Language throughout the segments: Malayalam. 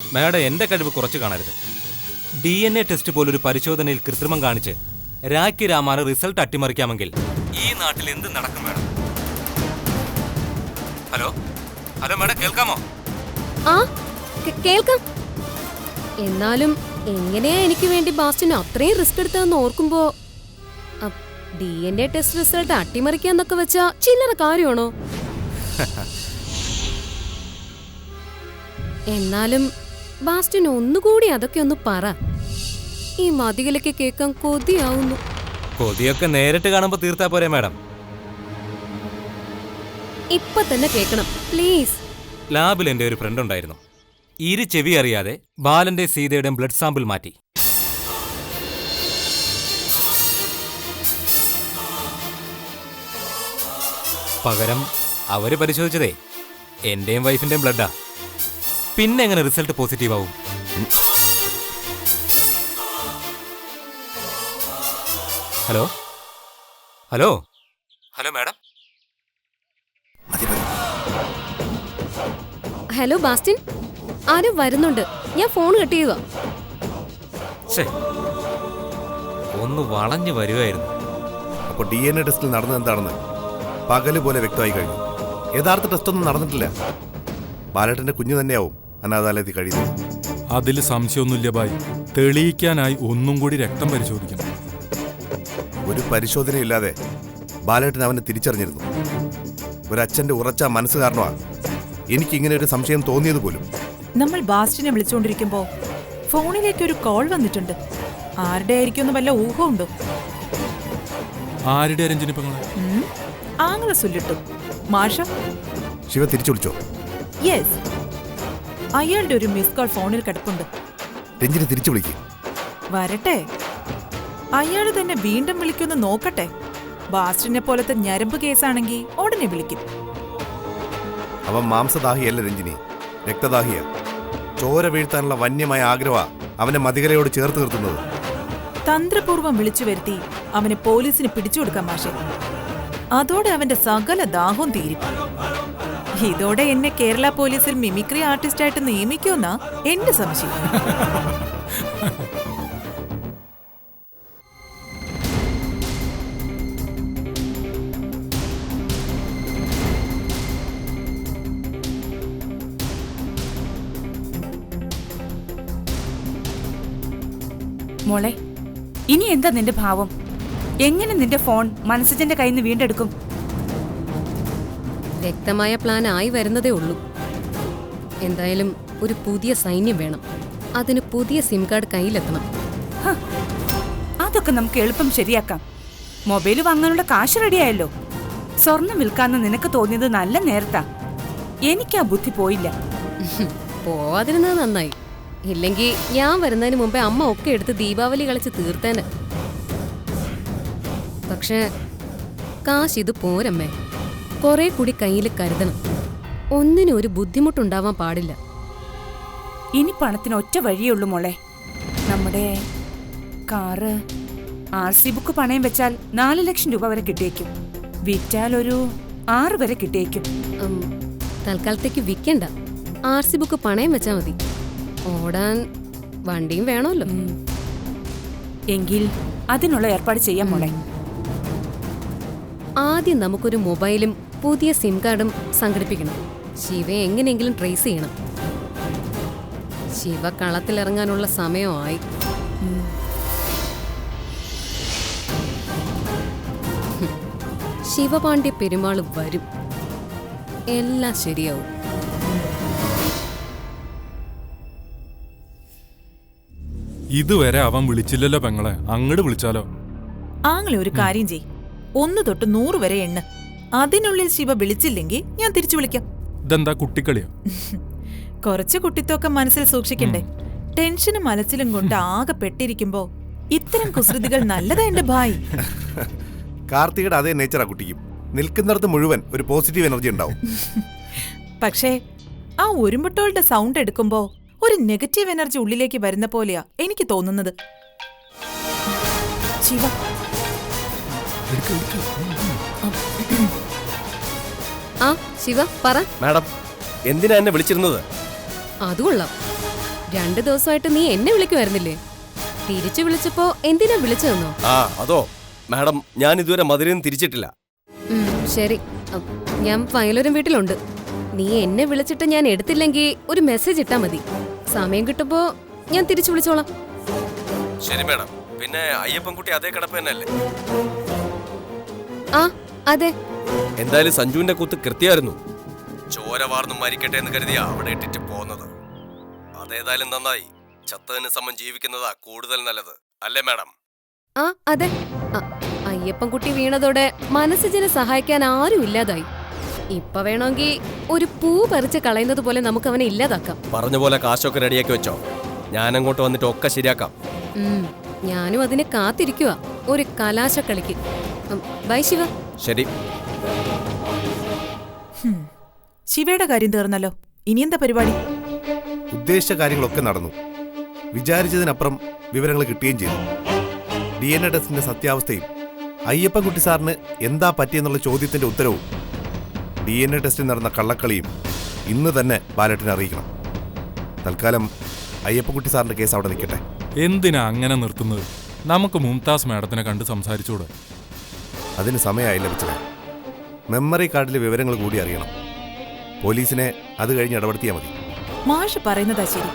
മാഡം, എന്റെ കഴിവ് കുറച്ച് കാണരുത്. DNA ടെസ്റ്റ് പോലൊരു പരിശോധനയിൽ കൃത്രിമം കാണിച്ച് രാഖി രാമാന് റിസൾട്ട് അട്ടിമറിക്കാമെങ്കിൽ ഈ നാട്ടിൽ എന്ത് നടക്കും മാഡം? ഹലോ ഹലോ മാഡം, കേൾക്കാമോ? ആ കേൾക്കാം. എന്നാലും എങ്ങനെയാ എനിക്ക് വേണ്ടി ബാസ്റ്റിന് അത്രയും റിസ്ക് എടുത്തതെന്ന് ഓർക്കുമ്പോ DNA ടെസ്റ്റ് റിസൾട്ട് അട്ടിമറിക്കാന്നൊക്കെ വെച്ചാ ചില്ലറ കാര്യമാണോ? എന്നാലും ബാസ്റ്റിന് ഒന്നുകൂടി അതൊക്കെ ഒന്ന് പറ. ഈ മതികലൊക്കെ കേൾക്കാൻ കൊതിയാവുന്നു. കൊതിയൊക്കെ നേരിട്ട് കാണുമ്പോ തീർത്താ പോരെ മാഡം? ഇപ്പൊ തന്നെ കേൾക്കണം പ്ലീസ്. ലാബിൽ എന്റെ ഒരു ഫ്രണ്ട് ഉണ്ടായിരുന്നു. ഇരു ചെവി അറിയാതെ ബാലന്റെ സീതയുടെയും ബ്ലഡ് സാമ്പിൾ മാറ്റി. പകരം അവര് പരിശോധിച്ചതേ എന്റെയും വൈഫിന്റെയും ബ്ലഡാ. പിന്നെ എങ്ങനെ റിസൾട്ട് പോസിറ്റീവ് ആവും? Hello hello hello madam. Hello Bastin, ആരും വരുന്നുണ്ട്. ഞാൻ ഫോൺ കട്ട് ചെയ്യുക. ഒന്ന് വളഞ്ഞു വരുമായിരുന്നു. അപ്പോൾ DNA ടെസ്റ്റിൽ നടന്നത് എന്താണെന്ന് പകല് പോലെ വ്യക്തമായി കഴിഞ്ഞു. യഥാർത്ഥ ടെസ്റ്റൊന്നും നടന്നിട്ടില്ല. ബാലേട്ടന്റെ കുഞ്ഞു തന്നെയാവും അനാഥാലയത്തിൽ കഴിയുന്നത്. അതിൽ സംശയമൊന്നുമില്ല ബായ്. തെളിയിക്കാനായി ഒന്നും കൂടി രക്തം പരിശോധിക്കണം. ഒരു പരിശോധനയില്ലാതെ ബാലേട്ടൻ അവനെ തിരിച്ചറിഞ്ഞിരുന്നു. ഒരച്ഛന്റെ ഉറച്ച മനസ്സ് കാരണമാണ് എനിക്കിങ്ങനെ ഒരു സംശയം തോന്നിയത് പോലും. നമ്മൾ ബാസ്റ്റിനെ വിളിച്ചുകൊണ്ടിരിക്കുമ്പോ ഫോണിലേക്ക് ഒരു കോൾ വന്നിട്ടുണ്ട്. ആരുടെ ആയിരിക്കും വല്ല ഊഹമുണ്ടോ? ആരുടെ രഞ്ജനിപ്പങ്ങളെ? ആങ്ങളെ സുല്ലിട്ടു മാഷ. ശിവ തിരിച്ചു വിളിച്ചോ? യെസ്, അയാളുടെ ഒരു മിസ് കോൾ ഫോണിൽ കിടപ്പുണ്ട്. രഞ്ജിനെ തിരിച്ചു വിളിക്കും. വരട്ടെ, അയാള് തന്നെ വീണ്ടും വിളിക്കുമെന്ന് നോക്കട്ടെ. ബാസ്റ്റിനെ പോലത്തെ ഞരമ്പ് കേസാണെങ്കിൽ ഉടനെ വിളിക്കും. അവൻ മാംസദാഹിയല്ല രഞ്ജിനി, രക്തദാഹിയ. ചോര വീഴ്ത്താനുള്ള വന്യമായ ആഗ്രഹ അവനെ മതികലയോട് ചേർത്ത് നിർത്തുന്നത്. തന്ത്രപൂർവ്വം വിളിച്ചു വരുത്തി അവനെ പോലീസിന് പിടിച്ചുകൊടുക്കാം മാഷെ. അതോടെ അവന്റെ സകല ദാഹവും തീരും. ഇതോടെ എന്നെ കേരള പോലീസിൽ മിമിക്രി ആർട്ടിസ്റ്റായിട്ട് നിയമിക്കുമെന്നാ എന്റെ സംശയം. മോളെ, ഇനി എന്താ നിന്റെ ഭാവം? എങ്ങനെ നിന്റെ ഫോൺ മനസ്സജന്റെ കയ്യിൽ നിന്ന് വീണ്ടെടുക്കും? വ്യക്തമായ പ്ലാൻ ആയി വരുന്നതേ ഉള്ളൂ. എന്തായാലും ഒരു പുതിയ സൈന്യം വേണം. അതിന് പുതിയ സിം കാർഡ് കയ്യിലെത്തണം. അതൊക്കെ നമുക്ക് എളുപ്പം ശരിയാക്കാം. മൊബൈൽ വാങ്ങാനുള്ള കാശ് റെഡിയായല്ലോ. സ്വർണം വിൽക്കാന്ന് നിനക്ക് തോന്നിയത് നല്ല നേരത്താ. എനിക്ക് ആ ബുദ്ധി പോയില്ല. പോവാതിരുന്നത് നന്നായി. ഇല്ലെങ്കിൽ ഞാൻ വരുന്നതിന് മുമ്പേ അമ്മ ഒക്കെ എടുത്ത് ദീപാവലി കളിച്ച് തീർത്തേനെ. പക്ഷേ കാശ് ഇത് പോരമ്മേ. കുറെ കൂടി കയ്യിൽ കരുതണം. ഒന്നിനും ഒരു ബുദ്ധിമുട്ടുണ്ടാവാൻ പാടില്ല. ഇനി പണത്തിന് ഒറ്റ വഴിയേ ഉള്ളൂ മോളെ. നമ്മുടെ കാറ് RC ബുക്ക് പണയം വെച്ചാൽ 4 ലക്ഷം രൂപ വരെ കിട്ടിയേക്കും. വിറ്റാൽ ഒരു 6 വരെ കിട്ടിയേക്കും. തൽക്കാലത്തേക്ക് വിൽക്കണ്ട. RC ബുക്ക് പണയം വെച്ചാൽ മതി. ഓടാൻ വണ്ടിയും വേണമല്ലോ. എങ്കിൽ അതിനുള്ള ഏർപ്പാട് ചെയ്യാം മോളെ. ആദ്യം നമുക്കൊരു മൊബൈലും പുതിയ സിം കാർഡും സംഘടിപ്പിക്കണം. ശിവയെ എങ്ങനെയെങ്കിലും ട്രേസ് ചെയ്യണം. ശിവ കളത്തിലിറങ്ങാനുള്ള സമയമായി. ശിവപാണ്ഡ്യ പെരുമാൾ വരും. എല്ലാം ശരിയാവും. ഇതുവരെ അവൻ വിളിച്ചില്ലല്ലോ പെങ്ങളെ. അങ്ങോട്ട് വിളിച്ചാലോ? ആങ്ങളെ ഒരു കാര്യം ചെയ്, 1 തൊട്ട് 100 വരെ എണ്ണ. അതിനുള്ളിൽ ശിവ വിളിച്ചില്ലെങ്കിൽ ഞാൻ തിരിച്ചു വിളിക്കാം. ഇതെന്താ കുട്ടിക്കളിയോ? കുറച്ച് കുട്ടിത്തൊക്കെ മനസ്സിൽ സൂക്ഷിക്കണ്ടേ? ടെൻഷനും അലച്ചിലും കൊണ്ട് ആകെ പെട്ടിരിക്കുമ്പോ ഇത്തരം കുസൃതികൾ നല്ലതാ എന്റെ ഭായ്. കാർത്തികയുടെ അതേ നേച്ചറാ കുട്ടിക്കും. നിൽക്കുന്നിടത്ത് മുഴുവൻ ഒരു പോസിറ്റീവ് എനർജി ഉണ്ടാവും. പക്ഷേ ആ ഒരുമ്പട്ടോളുടെ സൗണ്ട് എടുക്കുമ്പോ ഒരു നെഗറ്റീവ് എനർജി ഉള്ളിലേക്ക് വരുന്ന പോലെയാ എനിക്ക് തോന്നുന്നത്. ശിവ, ആ ശിവ പറ. മാഡം, എന്തിനാ എന്നെ വിളിച്ചിരുന്നത്? അത് കൊള്ളാം. 2 ദിവസമായിട്ട് നീ എന്നെ വിളിക്കുമായിരുന്നില്ലേ? തിരിച്ചു വിളിച്ചപ്പോ എന്തിനാ വിളിച്ചതെന്നോ? ആ അതോ മാഡം, ഞാൻ ഇതുവരെ മധുരയും തിരിച്ചിട്ടില്ല. ശരി, ഞാൻ ഫയലൂരും വീട്ടിലുണ്ട്. നീ എന്നെ വിളിച്ചിട്ട് ഞാൻ എടുത്തില്ലെങ്കിൽ ഒരു മെസ്സേജ് ഇട്ടാ മതി. സമയം കിട്ടുമ്പോ ഞാൻ തിരിച്ചു വിളിച്ചോളാം. ശരി മാഡം. പിന്നെ അയ്യപ്പൻകുട്ടി അതേ കിടപ്പ് തന്നെയല്ലേ? ആ അതെ. എന്തായാലും സഞ്ജുവിന്റെ കുത്ത് കൃത്യമായിരുന്നു. ചോര വാർന്നു മരിക്കട്ടെ എന്ന് കരുതിയാ അവിടെ ഇട്ടിട്ട് പോന്നത്. അതേതായാലും നന്നായി. ചത്തതിന് സമം ജീവിക്കുന്നതാ കൂടുതൽ നല്ലത്, അല്ലേ മാഡം? ആ അതെ. അയ്യപ്പൻകുട്ടി വീണതോടെ മനസ്സിനെ സഹായിക്കാൻ ആരും ഇല്ലാതായി. ഇപ്പൊ വേണമെങ്കിൽ ഒരു പൂ പറിച്ച് കളയുന്നത് പോലെ നമുക്ക് അവനെ ഇല്ലാതാക്കാം. പറഞ്ഞ പോലെ കാശൊക്കെ റെഡിയാക്കി വെച്ചോ. ഞാൻ അങ്ങോട്ട് വന്നിട്ട് ഒക്കെ ശരിയാക്കാം. ഞാനും അതിനെ കാത്തിരിക്കുക ഒരു കലാശക്കളിക്ക്. ബൈ ശിവ. ശരി. ശിവയുടെ കാര്യം തീർന്നല്ലോ. ഇനി എന്താ പരിപാടി? ഉദ്ദേശിച്ച കാര്യങ്ങളൊക്കെ നടന്നു. വിചാരിച്ചതിനപ്പുറം വിവരങ്ങൾ കിട്ടുകയും ചെയ്തു. DNA ടെസ്റ്റിന്റെ സത്യാവസ്ഥയും അയ്യപ്പൻകുട്ടി സാറിന് എന്താ പറ്റിയെന്നുള്ള ചോദ്യത്തിന്റെ ഉത്തരവും DNA ടെസ്റ്റിൽ നടന്ന കള്ളക്കളിയും ഇന്ന് തന്നെ ബാലേട്ടനെ അറിയിക്കണം. തൽക്കാലം അയ്യപ്പൻകുട്ടി സാറിന്റെ കേസ് അവിടെ നിൽക്കട്ടെ. എന്തിനാ അങ്ങനെ നിർത്തുന്നത്? നമുക്ക് മുംതാസ് മാഡത്തിനെ കണ്ട് സംസാരിച്ചൂടെ? അതിന് സമയമായില്ല പിച്ചറെ. മെമ്മറി കാർഡിലെ വിവരങ്ങൾ കൂടി അറിയണം. പോലീസിനെ അത് കഴിഞ്ഞ് ഇടപെടുത്തിയാൽ മതി. മാഷ് പറയുന്നതാ ശരി.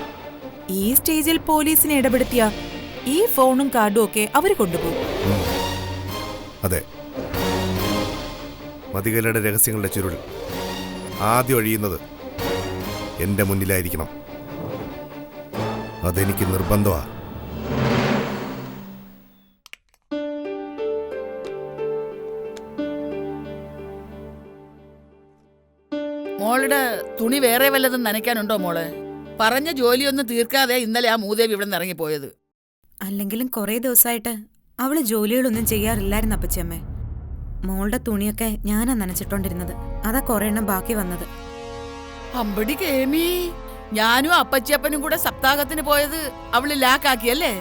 ഈ സ്റ്റേജിൽ പോലീസിനെ ഇടപെടുത്തിയ ഈ ഫോണും കാർഡും ഒക്കെ അവര് കൊണ്ടുപോകും. അതെ, മതികലയുടെ രഹസ്യങ്ങളുടെ ചുരുൾ ആദ്യം ഒഴിയുന്നത് എന്റെ മുന്നിലായിരിക്കണം. അതെനിക്ക് നിർബന്ധമാണ്. മോളുടെ തുണി വേറെ വല്ലതും നനയ്ക്കാനുണ്ടോ മോളെ? പറഞ്ഞ ജോലിയൊന്നും തീർക്കാതെ ഇന്നലെ ആ മൂദേവി ഇവിടെ നിന്ന് ഇറങ്ങിപ്പോയത്. അല്ലെങ്കിലും കുറേ ദിവസമായിട്ട് അവള് ജോലികളൊന്നും ചെയ്യാറില്ലായിരുന്നു അപ്പച്ചമ്മേ. മോളുടെ തുണിയൊക്കെ ഞാനാ നനച്ചിട്ടോണ്ടിരുന്നത്. അതാ കുറെ എണ്ണം ബാക്കി വന്നത്. അമ്പടി കേമി, ഞാനും അപ്പച്ചിയപ്പനും കൂടെ സപ്താഹത്തിന് പോയത് അവള് ലാക്കാക്കിയല്ലേ?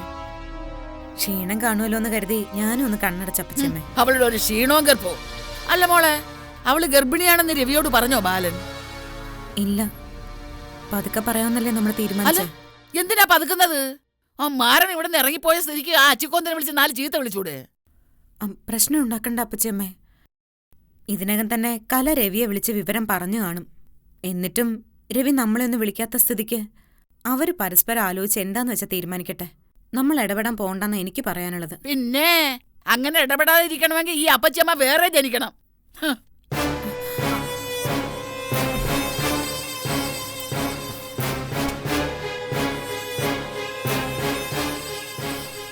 ക്ഷീണം കാണുമല്ലോ എന്ന് കരുതി ഞാനും ഒന്ന് കണ്ണടച്ചപ്പച്ചമ്മേ. അവളുടെ ഒരു ക്ഷീണവും ഗർഭവും. അല്ല മോളെ, അവള് ഗർഭിണിയാണെന്ന് രവിയോട് പറഞ്ഞോ ബാലൻ? ഇല്ല, പതുക്കെ പറയാമെന്നല്ലേ നമ്മൾ അല്ല, തീരുമാനിച്ചത്. എന്തിനാ പതുക്കുന്നത്? ആ മാരൻ ഇവിടെ നിന്ന് ഇറങ്ങിപ്പോയ സ്ഥിതിക്ക് ആ അച്ചിക്കോന്തനെ വിളിച്ച് 4 ചീത്ത വിളിച്ചൂടെ? പ്രശ്നം ഉണ്ടാക്കണ്ട അപ്പച്ചമ്മേ. ഇതിനകം തന്നെ കല രവിയെ വിളിച്ച് വിവരം പറഞ്ഞു കാണും. എന്നിട്ടും രവി നമ്മളെ ഒന്ന് വിളിക്കാത്ത സ്ഥിതിക്ക് അവര് പരസ്പരം ആലോചിച്ച് എന്താന്ന് വെച്ചാൽ തീരുമാനിക്കട്ടെ. നമ്മൾ ഇടപെടാൻ പോകണ്ടെന്ന് എനിക്ക് പറയാനുള്ളത്. പിന്നെ അങ്ങനെ ഇടപെടാതിരിക്കണമെങ്കിൽ ഈ അപ്പച്ചമ്മ വേറെ ജനിക്കണം.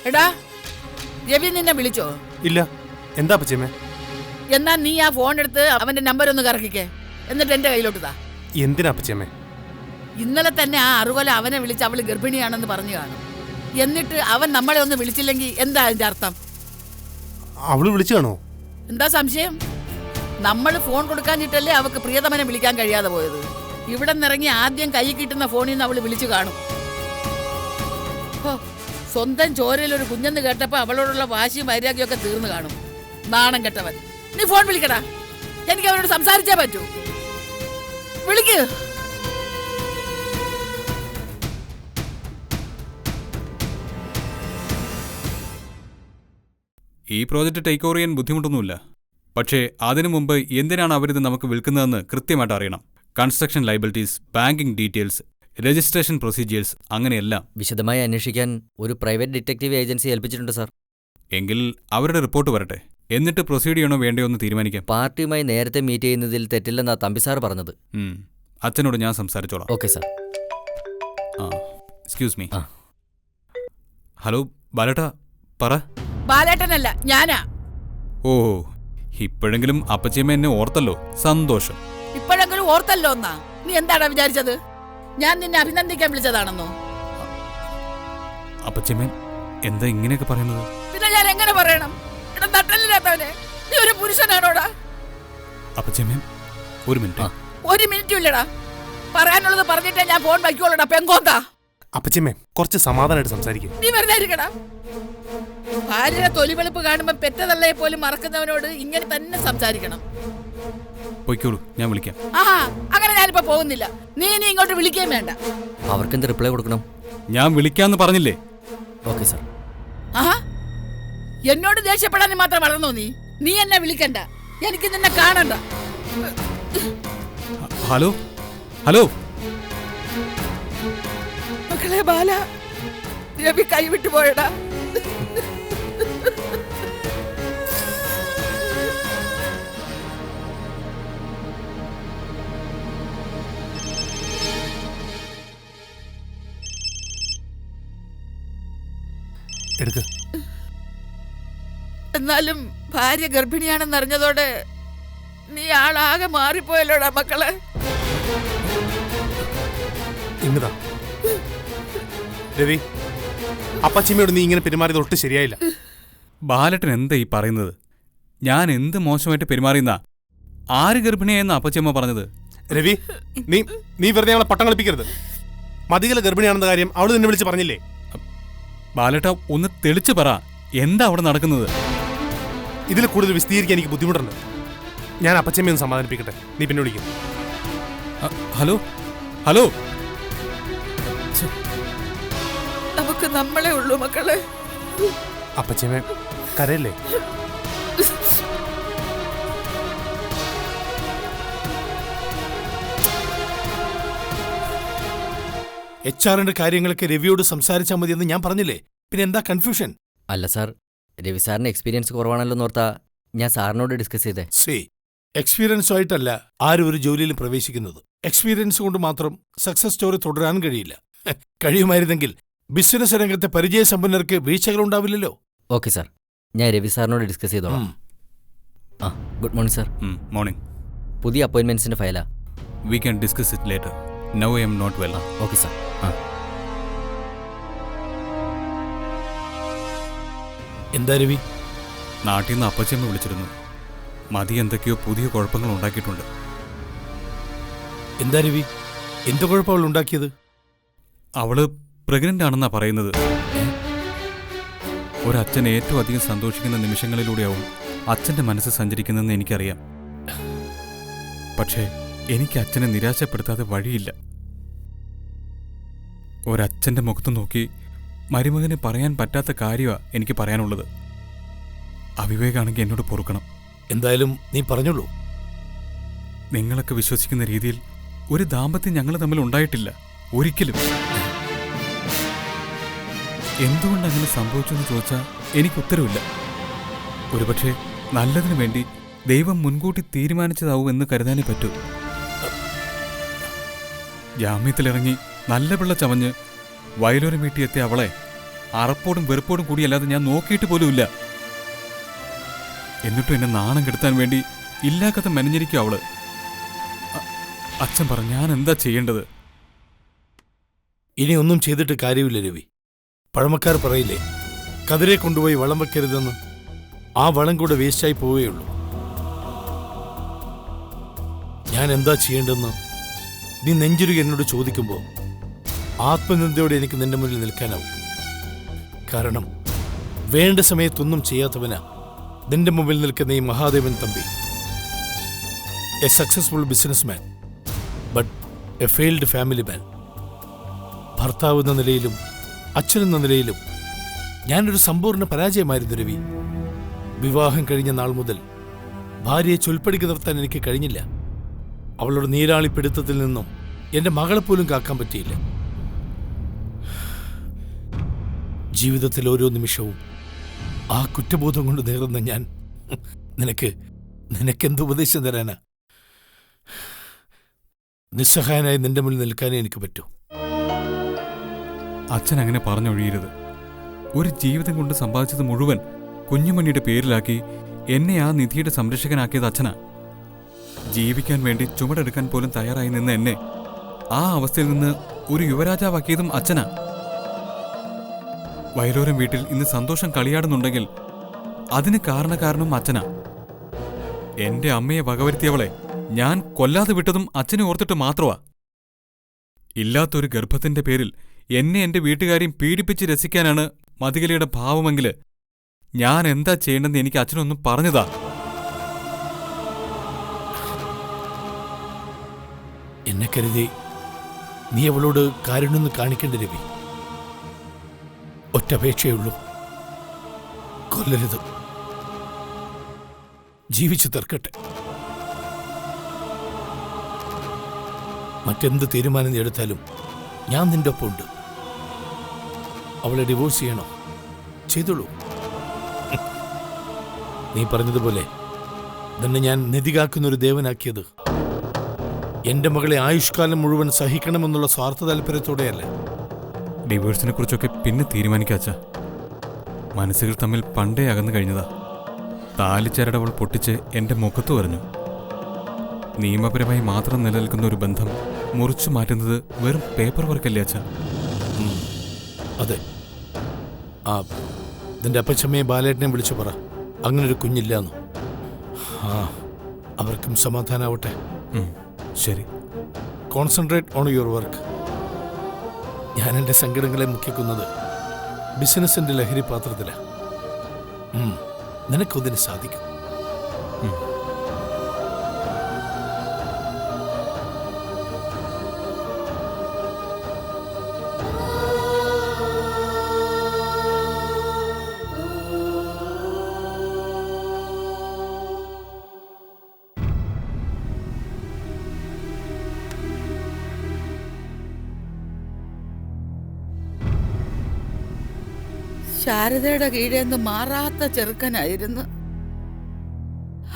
എടാ, രവി നിന്നെ വിളിച്ചോ? ഇല്ല. എന്താ പച്ചമ്മേ? എന്നാ നീ ആ ഫോൺ എടുത്ത് അവന്റെ നമ്പർ ഒന്ന് കറക്കിക്കേ, എന്നിട്ട് എന്റെ കയ്യിലോട്ട് താ. എന്തിനാ പച്ചമ്മേ? ഇന്നലെ തന്നെ ആ അറുകൊല അവനെ വിളിച്ച് അവള് ഗർഭിണിയാണെന്ന് പറഞ്ഞു കാണും. എന്നിട്ട് അവൻ നമ്മളെ ഒന്ന് വിളിച്ചില്ലെങ്കിൽ എന്താ അതിന്റെ അർത്ഥം? അവള് വിളിച്ചു കാണോ? എന്താ സംശയം? നമ്മൾ ഫോൺ കൊടുക്കാഞ്ഞിട്ടല്ലേ അവക്ക് പ്രിയതമനെ വിളിക്കാൻ കഴിയാതെ പോയത്. ഇവിടെ നിന്നിറങ്ങി ആദ്യം കൈ കിട്ടുന്ന ഫോണിൽ നിന്ന് അവള് വിളിച്ചു കാണും. സ്വന്തം ചോരയിൽ ഒരു കുഞ്ഞെന്ന് കേട്ടപ്പോ അവളോടുള്ള വാശിയും വൈരാഗ്യം ഒക്കെ തീർന്നു കാണും. നാണം കെട്ടവൻ. നീ ഫോൺ വിളിക്കടാ, എനിക്ക് അവരോട് സംസാരിച്ചേ പറ്റൂ. വിളിക്ക്. ഈ പ്രോജക്റ്റ് ടേക്ക് ഓവർ ചെയ്യാൻ ബുദ്ധിമുട്ടൊന്നുമില്ല. പക്ഷേ അതിനു മുമ്പ് എന്തിനാണ് അവരിത് നമുക്ക് വിൽക്കുന്നതെന്ന് കൃത്യമായിട്ട് അറിയണം. Construction liabilities, banking details, registration procedures, അങ്ങനെയെല്ലാം വിശദമായി അന്വേഷിക്കാൻ ഒരു പ്രൈവറ്റ് ഡിറ്റക്റ്റീവ് ഏജൻസി ഏൽപ്പിച്ചിട്ടുണ്ട് സാർ. എങ്കിൽ അവരുടെ റിപ്പോർട്ട് വരട്ടെ, എന്നിട്ട് പ്രൊസീഡ് ചെയ്യണോ വേണ്ടയോ എന്ന് തീരുമാനിക്കാം. പാർട്ടിയുമായി നേരത്തെ മീറ്റ് ചെയ്യുന്നതിൽ തെറ്റില്ലെന്നാ തമ്പി സാർ പറഞ്ഞത്. അച്ഛനോട് ഞാൻ സംസാരിച്ചോളാം. Okay sir. Excuse me. Hello ബാലേട്ടാ, പറ. ബാലേട്ടനല്ല, ഞാനാ. ഓ, ഇപ്പോഴെങ്കിലും അപ്പച്ചിയമ്മ എന്നെ ഓർത്തല്ലോ, സന്തോഷം. ഇപ്പോഴെങ്കിലും ഓർത്തല്ലോ എന്നാ? നീ എന്താടാ വിചാരിച്ചത്? ഞാൻ നിന്നെ അഭിനന്ദിക്കാൻ വിളിച്ചതാണെന്നോ? അപ്പച്ചിയമ്മ എന്താ ഇങ്ങനെയൊക്കെ പറയുന്നത്? പിന്നെ ഞാൻ എങ്ങനെ പറയണം? ഇവിടെ നട്ടലില്ലാത്തവനെ, നീ ഒരു പുരുഷനാണോടാ? അപ്പച്ചിയമ്മ ഒരു മിനിറ്റ്. ഒരു മിനിറ്റും ഇല്ലടാ. പറയാനുള്ളത് പറഞ്ഞിട്ടേ ഞാൻ ഫോൺ വയ്ക്കോളടാ പെങ്കോന്താ. അപ്പച്ചമ്മേ, കുറച്ച് സമാധാനമായിട്ട് സംസാരിക്കും. നീ വെറുതെ ഇരിക്കടാ. ഭാര്യയുടെ തൊലിവെളുപ്പ് കാണുമ്പോ പെറ്റതള്ളയെ പോലും മറക്കുന്നവനോട് ഇങ്ങനെ തന്നെ സംസാരിക്കണം. പൊയ്ക്കോളൂ, ഞാൻ വിളിക്കാം. ആഹാ, അങ്ങനെ ഞാനിപ്പോ പോകുന്നില്ല. നീ ഇനി ഇങ്ങോട്ട് വിളിക്കുകയും വേണ്ട. അവർക്കെന്ത് റിപ്ലൈ കൊടുക്കണം? ഞാൻ വിളിക്കാന്ന് പറഞ്ഞില്ലേ? Okay sir. ആഹാ, എന്നോട് ദേഷ്യപ്പെടാൻ മാത്രം വളർന്നോ നീ? നീ എന്നെ വിളിക്കണ്ട, എനിക്ക് നിന്നെ കാണണ്ട. ഹലോ ഹലോ മക്കളെ ബാല, രവി കൈവിട്ടു പോയടാ. എടുക്ക്. എന്നാലും ഭാര്യ ഗർഭിണിയാണെന്ന് അറിഞ്ഞതോടെ നീ ആളാകെ മാറിപ്പോയല്ലോടാ മക്കളെ. ഇങ്ങതാ രവി, അപ്പച്ചിമ്മയോട് നീ ഇങ്ങനെ പെരുമാറിയത് ഒട്ടും ശരിയായില്ല. ബാലട്ടൻ എന്താ ഈ പറയുന്നത്? ഞാൻ എന്ത് മോശമായിട്ട് പെരുമാറിയെന്നാ? ആര് ഗർഭിണിയായെന്നാ അപ്പച്ചമ്മ പറഞ്ഞത്? രവി, നീ വെറുതെ അവളെ പട്ടം കളിപ്പിക്കരുത്. മതികല ഗർഭിണിയാണെന്ന കാര്യം അവള് നിന്നെ വിളിച്ച് പറഞ്ഞില്ലേ? ബാലട്ട, ഒന്ന് തെളിച്ചു പറ, എന്താ അവിടെ നടക്കുന്നത്? ഇതിൽ കൂടുതൽ വിശദീകരിക്കാൻ എനിക്ക് ബുദ്ധിമുട്ടുണ്ട്. ഞാൻ അപ്പച്ചമ്മയൊന്ന് സമാധാനിപ്പിക്കട്ടെ, നീ പിന്നെ വിളിക്കും. ഹലോ ഹലോ, നമുക്ക് നമ്മളെ ഉള്ളൂ മക്കളെ. അപ്പച്ചമ്മ കരയല്ലേ? HR കാര്യങ്ങളൊക്കെ രവിയോട് സംസാരിച്ചാൽ മതിയെന്ന് ഞാൻ പറഞ്ഞില്ലേ, പിന്നെ എന്താ കൺഫ്യൂഷൻ? അല്ല സാർ, രവി സാറിന് എക്സ്പീരിയൻസ് കുറവാണല്ലോ എന്നോർത്താ ഞാൻ സാറിനോട് ഡിസ്കസ് ചെയ്തേ. എക്സ്പീരിയൻസ് ആയിട്ടല്ല ആരും ഒരു ജോലിയിലും പ്രവേശിക്കുന്നത്. എക്സ്പീരിയൻസ് കൊണ്ട് മാത്രം സക്സസ് സ്റ്റോറി തുടരാൻ കഴിയില്ല. കഴിയുമായിരുന്നെങ്കിൽ ബിസിനസ് രംഗത്തെ പരിചയസമ്പന്നർക്ക് വീഴ്ചകളുണ്ടാവില്ലല്ലോ. ഓക്കെ സാർ, ഞാൻ രവി സാറിനോട് ഡിസ്കസ് ചെയ്തോളാം. Good morning sir. മോർണിംഗ്. പുതിയ അപ്പോയിൻമെന്റ്സിന്റെ ഫയലാ. We can discuss it later. Now I'm not well. Okay sir. എന്താ രവി? നാട്ടിൽ നിന്ന് അപ്പച്ചമ്മ വിളിച്ചിരുന്നു. മതി എന്തൊക്കെയോ പുതിയ കുഴപ്പങ്ങൾ ഉണ്ടാക്കിയിട്ടുണ്ട്. എന്താ രവി, എന്ത് കുഴപ്പം അവൾ ഉണ്ടാക്കിയത്? അവള് പ്രഗ്നന്റ് ആണെന്നാ പറയുന്നത്. ഒരച്ഛൻ ഏറ്റവും അധികം സന്തോഷിക്കുന്ന നിമിഷങ്ങളിലൂടെയാവും അച്ഛന്റെ മനസ്സ് സഞ്ചരിക്കുന്നതെന്ന് എനിക്കറിയാം. പക്ഷേ എനിക്ക് അച്ഛനെ നിരാശപ്പെടുത്താതെ വഴിയില്ല. ഒരച്ഛന്റെ മുഖത്ത് നോക്കി മരുമകനെ പറയാൻ പറ്റാത്ത കാര്യമാണ് എനിക്ക് പറയാനുള്ളത്. അവിവേകാണെങ്കിൽ എന്നോട് പൊറുക്കണം. എന്തായാലും നീ പറഞ്ഞോളൂ. നിങ്ങളൊക്കെ വിശ്വസിക്കുന്ന രീതിയിൽ ഒരു ദാമ്പത്യം ഞങ്ങൾ തമ്മിൽ ഉണ്ടായിട്ടില്ല, ഒരിക്കലും. എന്തുകൊണ്ട് അങ്ങനെ സംഭവിച്ചെന്ന് ചോദിച്ചാൽ എനിക്ക് ഉത്തരവില്ല. ഒരുപക്ഷെ നല്ലതിനു വേണ്ടി ദൈവം മുൻകൂട്ടി തീരുമാനിച്ചതാവും എന്ന് കരുതാനേ പറ്റൂ. ജാമ്യത്തിലിറങ്ങി നല്ല പിള്ള ചമഞ്ഞ് വയലോരം വീട്ടിയെത്തിയ അവളെ അറപ്പോടും വെറുപ്പോടും കൂടിയല്ലാതെ ഞാൻ നോക്കിയിട്ട് പോലുമില്ല. എന്നിട്ടും എന്നെ നാണം കെടുത്താൻ വേണ്ടി ഇല്ലാക്കഥ മെനഞ്ഞിരിക്കും അവള്. അച്ഛൻ പറ, ഞാൻ എന്താ ചെയ്യേണ്ടത്? ഇനി ഒന്നും ചെയ്തിട്ട് കാര്യമില്ല രവി. പഴമക്കാർ പറയില്ലേ, കതിരെ കൊണ്ടുപോയി വളം വെക്കരുതെന്ന്. ആ വളം കൂടെ വേസ്റ്റായി പോവുകയുള്ളൂ. ഞാൻ എന്താ ചെയ്യേണ്ടെന്ന് നീ നെഞ്ചുരുകി എന്നോട് ചോദിക്കുമ്പോൾ ആത്മനിന്ദയോടെ എനിക്ക് നിന്റെ മുന്നിൽ നിൽക്കാനാവും. കാരണം വേണ്ട സമയത്തൊന്നും ചെയ്യാത്തവനാ നിന്റെ മുമ്പിൽ നിൽക്കുന്ന ഈ Mahadevan Thampi. A successful business man, but a failed family man. ഭർത്താവ് എന്ന നിലയിലും അച്ഛനെന്ന നിലയിലും ഞാനൊരു സമ്പൂർണ്ണ പരാജയമായിരുന്നു രവി. വിവാഹം കഴിഞ്ഞ നാൾ മുതൽ ഭാര്യയെ ചൊൽപ്പടിക്ക് നിർത്താൻ എനിക്ക് കഴിഞ്ഞില്ല. അവളുടെ നീരാളിപ്പിടുത്തത്തിൽ നിന്നും എന്റെ മകളെപ്പോലും കാക്കാൻ പറ്റിയില്ല. ജീവിതത്തിൽ ഓരോ നിമിഷവും ആ കുറ്റബോധം കൊണ്ട് നേർന്ന ഞാൻ നിനക്കെന്ത് ഉപദേശം തരാനാ? നിസ്സഹായനായി നിന്റെ മുന്നിൽ നിൽക്കാനേ എനിക്ക് പറ്റൂ. അച്ഛൻ അങ്ങനെ പറഞ്ഞൊഴിയരുത്. ഒരു ജീവിതം കൊണ്ട് സമ്പാദിച്ചത് മുഴുവൻ കുഞ്ഞുമണിയുടെ പേരിലാക്കി എന്നെ ആ നിധിയുടെ സംരക്ഷകനാക്കിയത് അച്ഛനാ. ജീവിക്കാൻ വേണ്ടി ചുമടെടുക്കാൻ പോലും തയ്യാറായി നിന്ന എന്നെ ആ അവസ്ഥയിൽ നിന്ന് ഒരു യുവരാജാവാക്കിയതും അച്ഛനാ. വയലോരം വീട്ടിൽ ഇന്ന് സന്തോഷം കളിയാടുന്നുണ്ടെങ്കിൽ അതിന് കാരണക്കാരനും അച്ഛനാ. എന്റെ അമ്മയെ വകവരുത്തിയവളെ ഞാൻ കൊല്ലാതെ വിട്ടതും അച്ഛനെ ഓർത്തിട്ട് മാത്രമാ. ഇല്ലാത്തൊരു ഗർഭത്തിന്റെ പേരിൽ എന്നെ എന്റെ വീട്ടുകാരെയും പീഡിപ്പിച്ച് രസിക്കാനാണ് മതികലയുടെ ഭാവമെങ്കില് ഞാൻ എന്താ ചെയ്യേണ്ടെന്ന് എനിക്ക് അച്ഛനൊന്നും പറഞ്ഞതാ. എന്നെ കരുതി നീ അവളോട് കാരുണ്യൊന്നും കാണിക്കേണ്ട രവി. ഒറ്റപേക്ഷയുള്ളൂ, കൊല്ലരുത്, ജീവിച്ചു തീർക്കട്ടെ. മറ്റെന്ത് തീരുമാനം നീ എടുത്താലും ഞാൻ നിന്റെ ഒപ്പമുണ്ട്. അവളെ ഡിവോഴ്സ് ചെയ്യണോ? ചെയ്തോളൂ. നീ പറഞ്ഞതുപോലെ തന്നെ ഞാൻ നിധികാക്കുന്നൊരു ദേവനാക്കിയത് എന്റെ മകളെ ആയുഷ്കാലം മുഴുവൻ സഹിക്കണമെന്നുള്ള സ്വാർത്ഥ താല്പര്യത്തോടെയല്ല. ഡിവോഴ്സിനെ കുറിച്ചൊക്കെ പിന്നെ തീരുമാനിക്കാച്ച. മനസ്സുകൾ തമ്മിൽ പണ്ടേ അകന്നു കഴിഞ്ഞതാ. താലിച്ചരടവൾ പൊട്ടിച്ച് എന്റെ മുഖത്ത് പറഞ്ഞു. നിയമപരമായി മാത്രം നിലനിൽക്കുന്ന ഒരു ബന്ധം മുറിച്ചു മാറ്റുന്നത് വെറും പേപ്പർ വർക്കല്ലേ അച്ഛ? അതെ. ആ നിന്റെ അപ്പച്ചമ്മയെ ബാലേട്ടനെ വിളിച്ചു പറ അങ്ങനൊരു കുഞ്ഞില്ലാന്ന്. ആ അവർക്കും സമാധാനാവട്ടെ. ശരി. Concentrate on your work. ഞാൻ എൻ്റെ സങ്കടങ്ങളെ മുഖിക്കുന്നത് ബിസിനസിന്റെ ലഹരി പാത്രത്തിലാണ്. നിനക്കൊന്നിന് സാധിക്കും. ശാരദയുടെ കീഴേന്ന് മാറാത്ത ചെറുക്കനായിരുന്നു.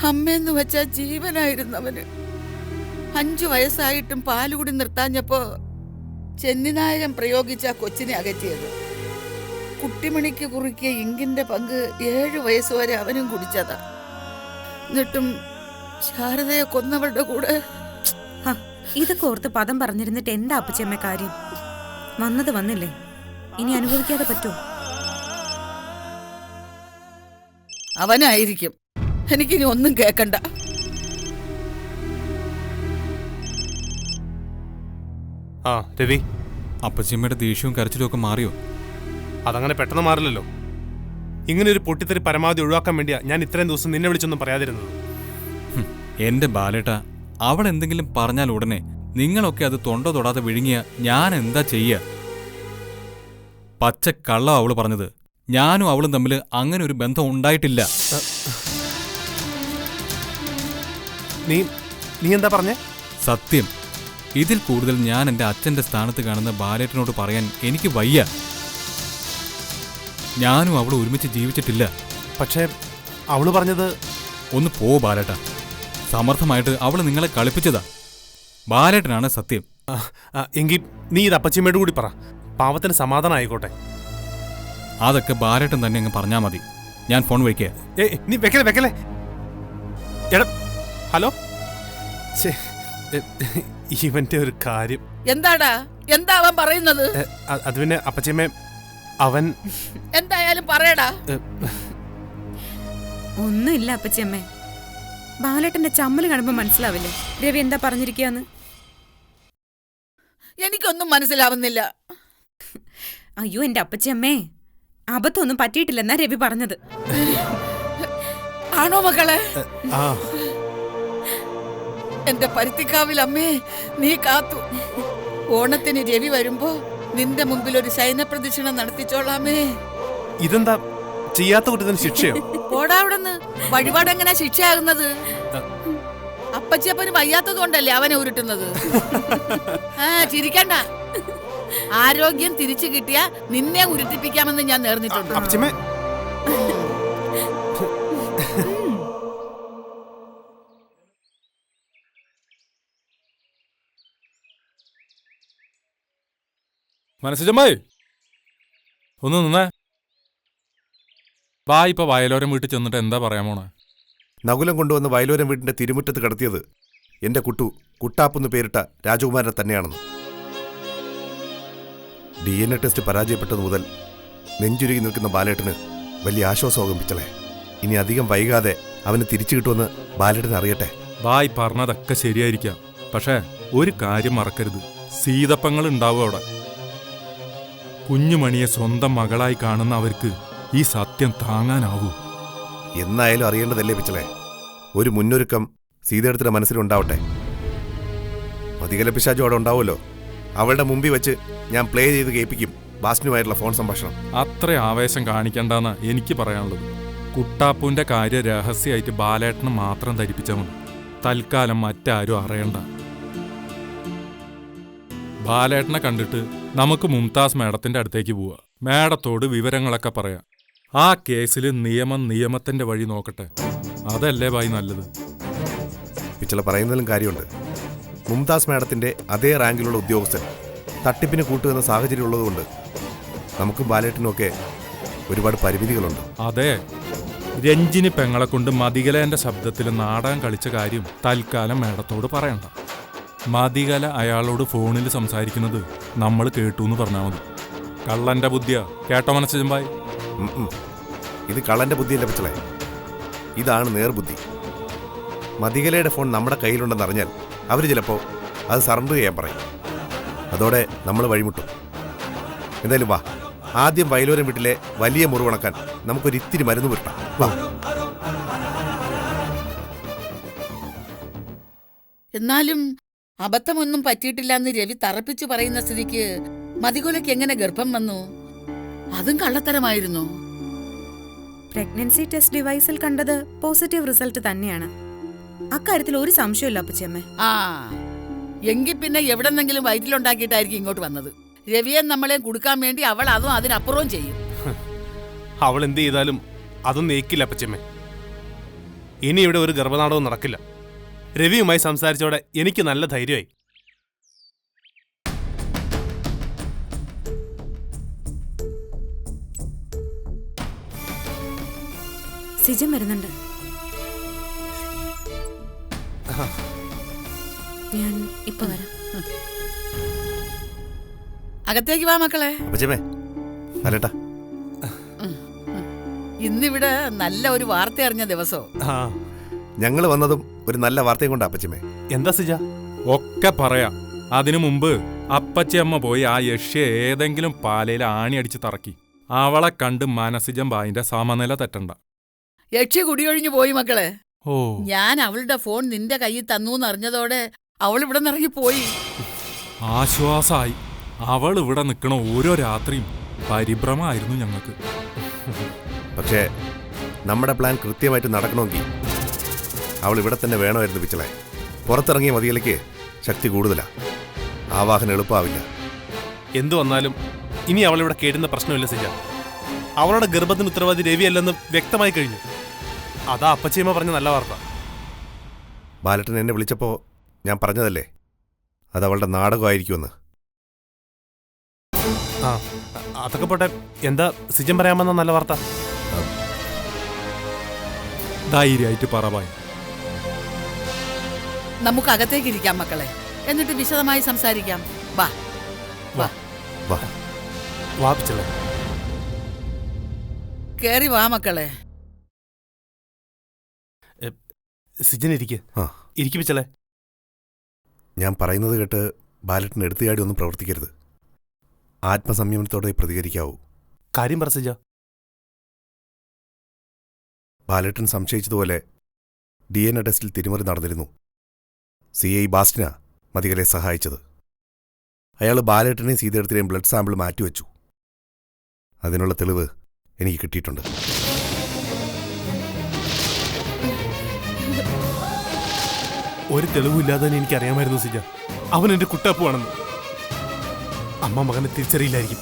അമ്മയെന്ന് വെച്ചാ ജീവനായിരുന്നവന്. 5 വയസ്സായിട്ടും പാലുകൂടി നിർത്താഞ്ഞപ്പോ ചെന്നിനായകൻ പ്രയോഗിച്ച കൊച്ചിനെ അകറ്റിയത്. കുട്ടിമണിക്ക് കുറുക്കിയ ഇങ്കിന്റെ പങ്ക് 7 വയസ്സുവരെ അവനും കുടിച്ചതാ. എന്നിട്ടും ശാരദയെ കൊന്നവളുടെ കൂടെ. ഇതൊക്കെ ഓർത്ത് പദം പറഞ്ഞിരുന്നിട്ട് എന്താ അപ്പച്ചമ്മ കാര്യം? വന്നത് വന്നില്ലേ, ഇനി അനുഭവിക്കാതെ പറ്റുമോ? അവനായിരിക്കും. എനിക്കിനി ഒന്നും കേക്കണ്ട. ആ രവി, അപ്പച്ചിമ്മയുടെ ദേഷ്യവും കരച്ചിലും ഒക്കെ മാറിയോ? അതങ്ങനെ പെട്ടെന്ന് മാറില്ലല്ലോ. ഇങ്ങനെ ഒരു പൊട്ടിത്തെറി പരമാവധി ഒഴിവാക്കാൻ വേണ്ടിയാ ഞാൻ ഇത്രയും ദിവസം നിന്നെ വിളിച്ചൊന്നും പറയാതിരുന്നത്. എന്റെ ബാലേട്ട, അവൾ എന്തെങ്കിലും പറഞ്ഞാൽ ഉടനെ നിങ്ങളൊക്കെ അത് തൊണ്ട തൊടാതെ വിഴുങ്ങിയ ഞാൻ എന്താ ചെയ്യ? പച്ച കള്ള അവള് പറഞ്ഞത്. ഞാനും അവളും തമ്മിൽ അങ്ങനെ ഒരു ബന്ധം ഉണ്ടായിട്ടില്ല. നീ എന്താ പറഞ്ഞേ? സത്യം. ഇതിൽ കൂടുതൽ ഞാൻ എന്റെ അച്ഛന്റെ സ്ഥാനത്ത് കാണുന്ന ബാലേട്ടനോട് പറയാൻ എനിക്ക് വയ്യ. ഞാനും അവൾ ഒരുമിച്ച് ജീവിച്ചിട്ടില്ല. പക്ഷേ അവള് പറഞ്ഞത്. ഒന്ന് പോ ബാലേട്ട. സമർത്ഥമായിട്ട് അവള് നിങ്ങളെ കളിപ്പിച്ചതാ. ബാലേട്ടനാണ് സത്യം. എങ്കിൽ നീ ഇത് അപ്പച്ചിമ്മയോട് കൂടി പറ. പാവത്തിന് സമാധാനം ആയിക്കോട്ടെ. അതൊക്കെ ബാലേട്ടൻ തന്നെ അങ്ങ് പറഞ്ഞാ മതി. ഞാൻ ഫോൺ വയ്ക്കുക. നീ വെക്കലേ. എടാ ഹലോ, ഇവന്റെ ഒരു കാര്യം. എന്താടാ, എന്താ അവൻ പറയുന്നത്? അത് പിന്നെ അപ്പച്ചിമ്മ, അവൻ എന്തായാലും പറയടാ. ഒന്നുമില്ല അപ്പച്ചമ്മേ. ബാലേട്ടന്റെ ചമ്മല് കാണുമ്പോ മനസ്സിലാവില്ലേ രവി എന്താ പറഞ്ഞിരിക്കാന്ന്? എനിക്കൊന്നും മനസ്സിലാവുന്നില്ല. അയ്യോ എന്റെ അപ്പച്ചമ്മേ, അബദ്ധമൊന്നും പറ്റിയിട്ടില്ലെന്നാ രവി പറഞ്ഞത്. ആണോ മക്കളെ? എന്റെ പരുത്തിക്കാവിൽ അമ്മേ, നീ കാത്തു. ഓണത്തിന് രവി വരുമ്പോ നിന്റെ മുമ്പിൽ ഒരു ശയനപ്രദക്ഷിണം നടത്തിച്ചോളാമേ. ഇതെന്താ ചെയ്യാത്ത കുറ്റത്തിന് ശിക്ഷയോ? പോടാ അവിടുന്ന്. വഴിപാട് എങ്ങനെ ശിക്ഷയാകുന്നത്? അപ്പച്ചിയപ്പന് വയ്യാത്തത് കൊണ്ടല്ലേ അവനെ ഉരുട്ടുന്നത്. ചിരിക്കണ്ട. ആരോഗ്യം തിരിച്ചു കിട്ടിയ നിന്നെ ഉരുട്ടിപ്പിക്കാമെന്ന് ഞാൻ നേർന്നിട്ടുണ്ട്. മനസ്സിജമ്മായി ഒന്ന് നിന്നേ. വാ, ഇപ്പൊ വയലോരം വീട്ടിൽ ചെന്നിട്ട് എന്താ പറയാൻ പോണേ? നകുലം കൊണ്ടുവന്ന് വയലോരം വീടിന്റെ തിരുമുറ്റത്ത് കിടത്തിയത് എന്റെ കുട്ടാപ്പെന്ന് പേരിട്ട രാജകുമാരനെ തന്നെയാണെന്ന്. DNA ടെസ്റ്റ് പരാജയപ്പെട്ടത് മുതൽ നെഞ്ചുരുകി നിൽക്കുന്ന ബാലേട്ടന് വലിയ ആശ്വാസമാകും പിച്ചളെ. ഇനി അധികം വൈകാതെ അവന് തിരിച്ചു കിട്ടുമെന്ന് ബാലേട്ടന് അറിയട്ടെ. വായി പറഞ്ഞതൊക്കെ ശരിയായിരിക്കാം, പക്ഷേ ഒരു കാര്യം മറക്കരുത്. സീതപ്പങ്ങൾ ഉണ്ടാവും അവിടെ. കുഞ്ഞുമണിയെ സ്വന്തം മകളായി കാണുന്ന അവർക്ക് ഈ സത്യം താങ്ങാനാവൂ? എന്നായാലും അറിയേണ്ടതല്ലേ പിച്ചളെ. ഒരു മുന്നൊരുക്കം സീതയുടെ മനസ്സിലുണ്ടാവട്ടെ. മതികല പിശാചും അവിടെ ഉണ്ടാവുമല്ലോ. അവളുടെ മുമ്പിൽ വെച്ച് ഞാൻ പ്ലേ ചെയ്ത് കേൾപ്പിക്കും ബാസ്റ്റിനുമായിട്ടുള്ള ഫോൺ സംഭാഷണം? അത്ര ആവേശം കാണിക്കണ്ടെന്നാ എനിക്ക് പറയാനുള്ളത്. കുട്ടാപ്പൂന്റെ കാര്യം രഹസ്യമായിട്ട് ബാലേട്ടന് മാത്രം ധരിപ്പിച്ചാൽ മതി. തൽക്കാലം മറ്റാരും അറിയണ്ട. ബാലേട്ടനെ കണ്ടിട്ട് നമുക്ക് മുംതാസ് മേഡത്തിന്റെ അടുത്തേക്ക് പോവാ. മേഡത്തോട് വിവരങ്ങളൊക്കെ പറയാം. ആ കേസിൽ നിയമത്തിന്റെ വഴി നോക്കട്ടെ. അതല്ലേ ബായി നല്ലത്. പിച്ചള പറയുന്നതിലും കാര്യമുണ്ട്. മുംതാസ് മേഡത്തിന്റെ അതേ റാങ്കിലുള്ള ഉദ്യോഗസ്ഥൻ തട്ടിപ്പിന് കൂട്ടുന്ന സാഹചര്യം ഉള്ളതുകൊണ്ട് നമുക്കും ബാലേട്ടനുമൊക്കെ ഒരുപാട് പരിമിതികളുണ്ട്. അതെ, രഞ്ജിനി പെങ്ങളെ കൊണ്ട് മതികലേന്റെ ശബ്ദത്തിൽ നാടകം കളിച്ച കാര്യം തൽക്കാലം മേഡത്തോട് പറയണ്ട. മതികല അയാളോട് ഫോണിൽ സംസാരിക്കുന്നത് നമ്മൾ കേട്ടു എന്ന് പറഞ്ഞാൽ മതി. കള്ളന്റെ ബുദ്ധിയാ. കേട്ടോ മനസ്സിലായി? ഇത് കള്ളന്റെ ബുദ്ധിയല്ല പിച്ചളെ, ഇതാണ് നേർബുദ്ധി. മതികലയുടെ ഫോൺ നമ്മുടെ കയ്യിലുണ്ടെന്ന് അറിഞ്ഞാൽ അവർ ചിലപ്പോൾ അത് സറണ്ടർ ചെയ്യാൻ പറയും. അതോടെ നമ്മൾ വഴിമുട്ടും. എന്തായാലും വാ, ആദ്യം വയലോരം വീട്ടിലെ വലിയ മുറിവുണക്കാൻ നമുക്കൊരിത്തിരി മരുന്ന് വിട്ടാം. വാ. എന്നാലും അബദ്ധമൊന്നും പറ്റിയിട്ടില്ല എന്ന് രവി തറപ്പിച്ചു പറയുന്ന സ്ഥിതിക്ക് മതികൊലയ്ക്ക് എങ്ങനെ ഗർഭം വന്നു? അതും കള്ളത്തരമായിരുന്നു. പ്രഗ്നൻസി ടെസ്റ്റ് ഡിവൈസിൽ കണ്ടത് പോസിറ്റീവ് റിസൾട്ട് തന്നെയാണ്. അക്കാര്യത്തിൽ ഒരു സംശയമില്ല അപ്പച്ചമ്മേ. ആ എങ്കിൽ പിന്നെ എവിടെന്നെങ്കിലും വയറ്റിലുണ്ടാക്കിയിട്ടായിരിക്കും ഇങ്ങോട്ട് വന്നത്. രവിയെ നമ്മളെ കൊടുക്കാൻ വേണ്ടി അവൾ അതും അതിനപ്പുറവും ചെയ്യും. അവൾ എന്ത് ചെയ്താലും അതൊന്നും ഏക്കില്ല അപ്പച്ചമ്മേ. ഇനി ഇവിടെ ഒരു ഗർഭനാടകവും നടക്കില്ല. രവിയുമായി സംസാരിച്ചോടെ എനിക്ക് നല്ല ധൈര്യമായി. സിജം വരുന്നുണ്ട്. ഞാൻ ഇപ്പൊ വരാം. അകത്തേക്ക് വാ മക്കളെ. ഇന്നിവിടെ നല്ല ഒരു വാർത്ത അറിഞ്ഞ ദിവസവും. ഞങ്ങൾ വന്നതും ഒരു നല്ല വാർത്തയും കൊണ്ടാ അപ്പച്ചമ്മേ. എന്താ സിജ? ഒക്കെ പറയാം. അതിനു മുമ്പ് അപ്പച്ചയമ്മ പോയി ആ യക്ഷ്യ ഏതെങ്കിലും പാലയിൽ ആണി അടിച്ച് തറക്കി. അവളെ കണ്ട് മനസ്സിജം ബായിന്റെ സമനില തെറ്റണ്ട. യക്ഷി കുടിയൊഴിഞ്ഞു പോയി മക്കളെ. ഓ, ഞാൻ അവളുടെ ഫോൺ നിന്റെ കയ്യിൽ തന്നു എന്നറിഞ്ഞതോടെ അവൾ ഇവിടെ നിറങ്ങി പോയി. ആശ്വാസായി. അവൾ ഇവിടെ നിൽക്കണ ഓരോ രാത്രിയും പരിഭ്രമായിരുന്നു ഞങ്ങൾക്ക്. പക്ഷേ നമ്മുടെ പ്ലാൻ കൃത്യമായിട്ട് നടക്കണമെങ്കിൽ അവൾ ഇവിടെ തന്നെ വേണമായിരുന്നു പിച്ചളെ. പുറത്തിറങ്ങിയ മതിയിലേക്ക് ശക്തി കൂടുതലാ. ആവാഹനം എളുപ്പമാവില്ല. എന്തു വന്നാലും ഇനി അവളിവിടെ കേടുന്ന പ്രശ്നമില്ല സിജ. അവളുടെ ഗർഭത്തിന് ഉത്തരവാദി രവിയല്ലെന്ന് വ്യക്തമായി കഴിഞ്ഞു. അതാ അപ്പച്ചിയമ്മ പറഞ്ഞ നല്ല വാർത്ത. ബാലട്ടൻ എന്നെ വിളിച്ചപ്പോൾ ഞാൻ പറഞ്ഞതല്ലേ അത് അവളുടെ നാടകമായിരിക്കുമെന്ന്. ആ അതൊക്കെ പോട്ടെ, എന്താ സിജൻ പറയാമെന്ന നല്ല വാർത്ത? ധൈര്യമായിട്ട് പറവായി. നമുക്ക് അകത്തേക്ക് ഇരിക്കാം മക്കളെ, എന്നിട്ട് വിശദമായി സംസാരിക്കാം. വാ വാ വാ വാപ്പിച്ചല്ലേ, കേറി വാ മക്കളെ. സിജൻ ഇരിക്കിപ്പിച്ചല്ലേ. ഞാൻ പറയുന്നത് കേട്ട് ബാലട്ടൻ എടുത്തുചാടി ഒന്നും പ്രവർത്തിക്കരുത്. ആത്മസംയമനത്തോടെ പ്രതികരിക്കാവൂ. കാര്യം പറ സിജ. ബാലട്ടൻ സംശയിച്ചതുപോലെ DNA ടെസ്റ്റിൽ തിരിമറി നടന്നിരുന്നു. CI ബാസ്റ്റിനാ മതികലെ സഹായിച്ചത്. അയാൾ ബാലേട്ടനെയും സീതയെടുത്തിനെയും ബ്ലഡ് സാമ്പിൾ മാറ്റിവെച്ചു. അതിനുള്ള തെളിവ് എനിക്ക് കിട്ടിയിട്ടുണ്ട്. ഒരു തെളിവില്ലാതെ എനിക്കറിയാമായിരുന്നു സിജ അവൻ എന്റെ കുട്ടാപ്പുവാണെന്ന്. അമ്മ മകനെ തിരിച്ചറിയില്ലായിരിക്കും,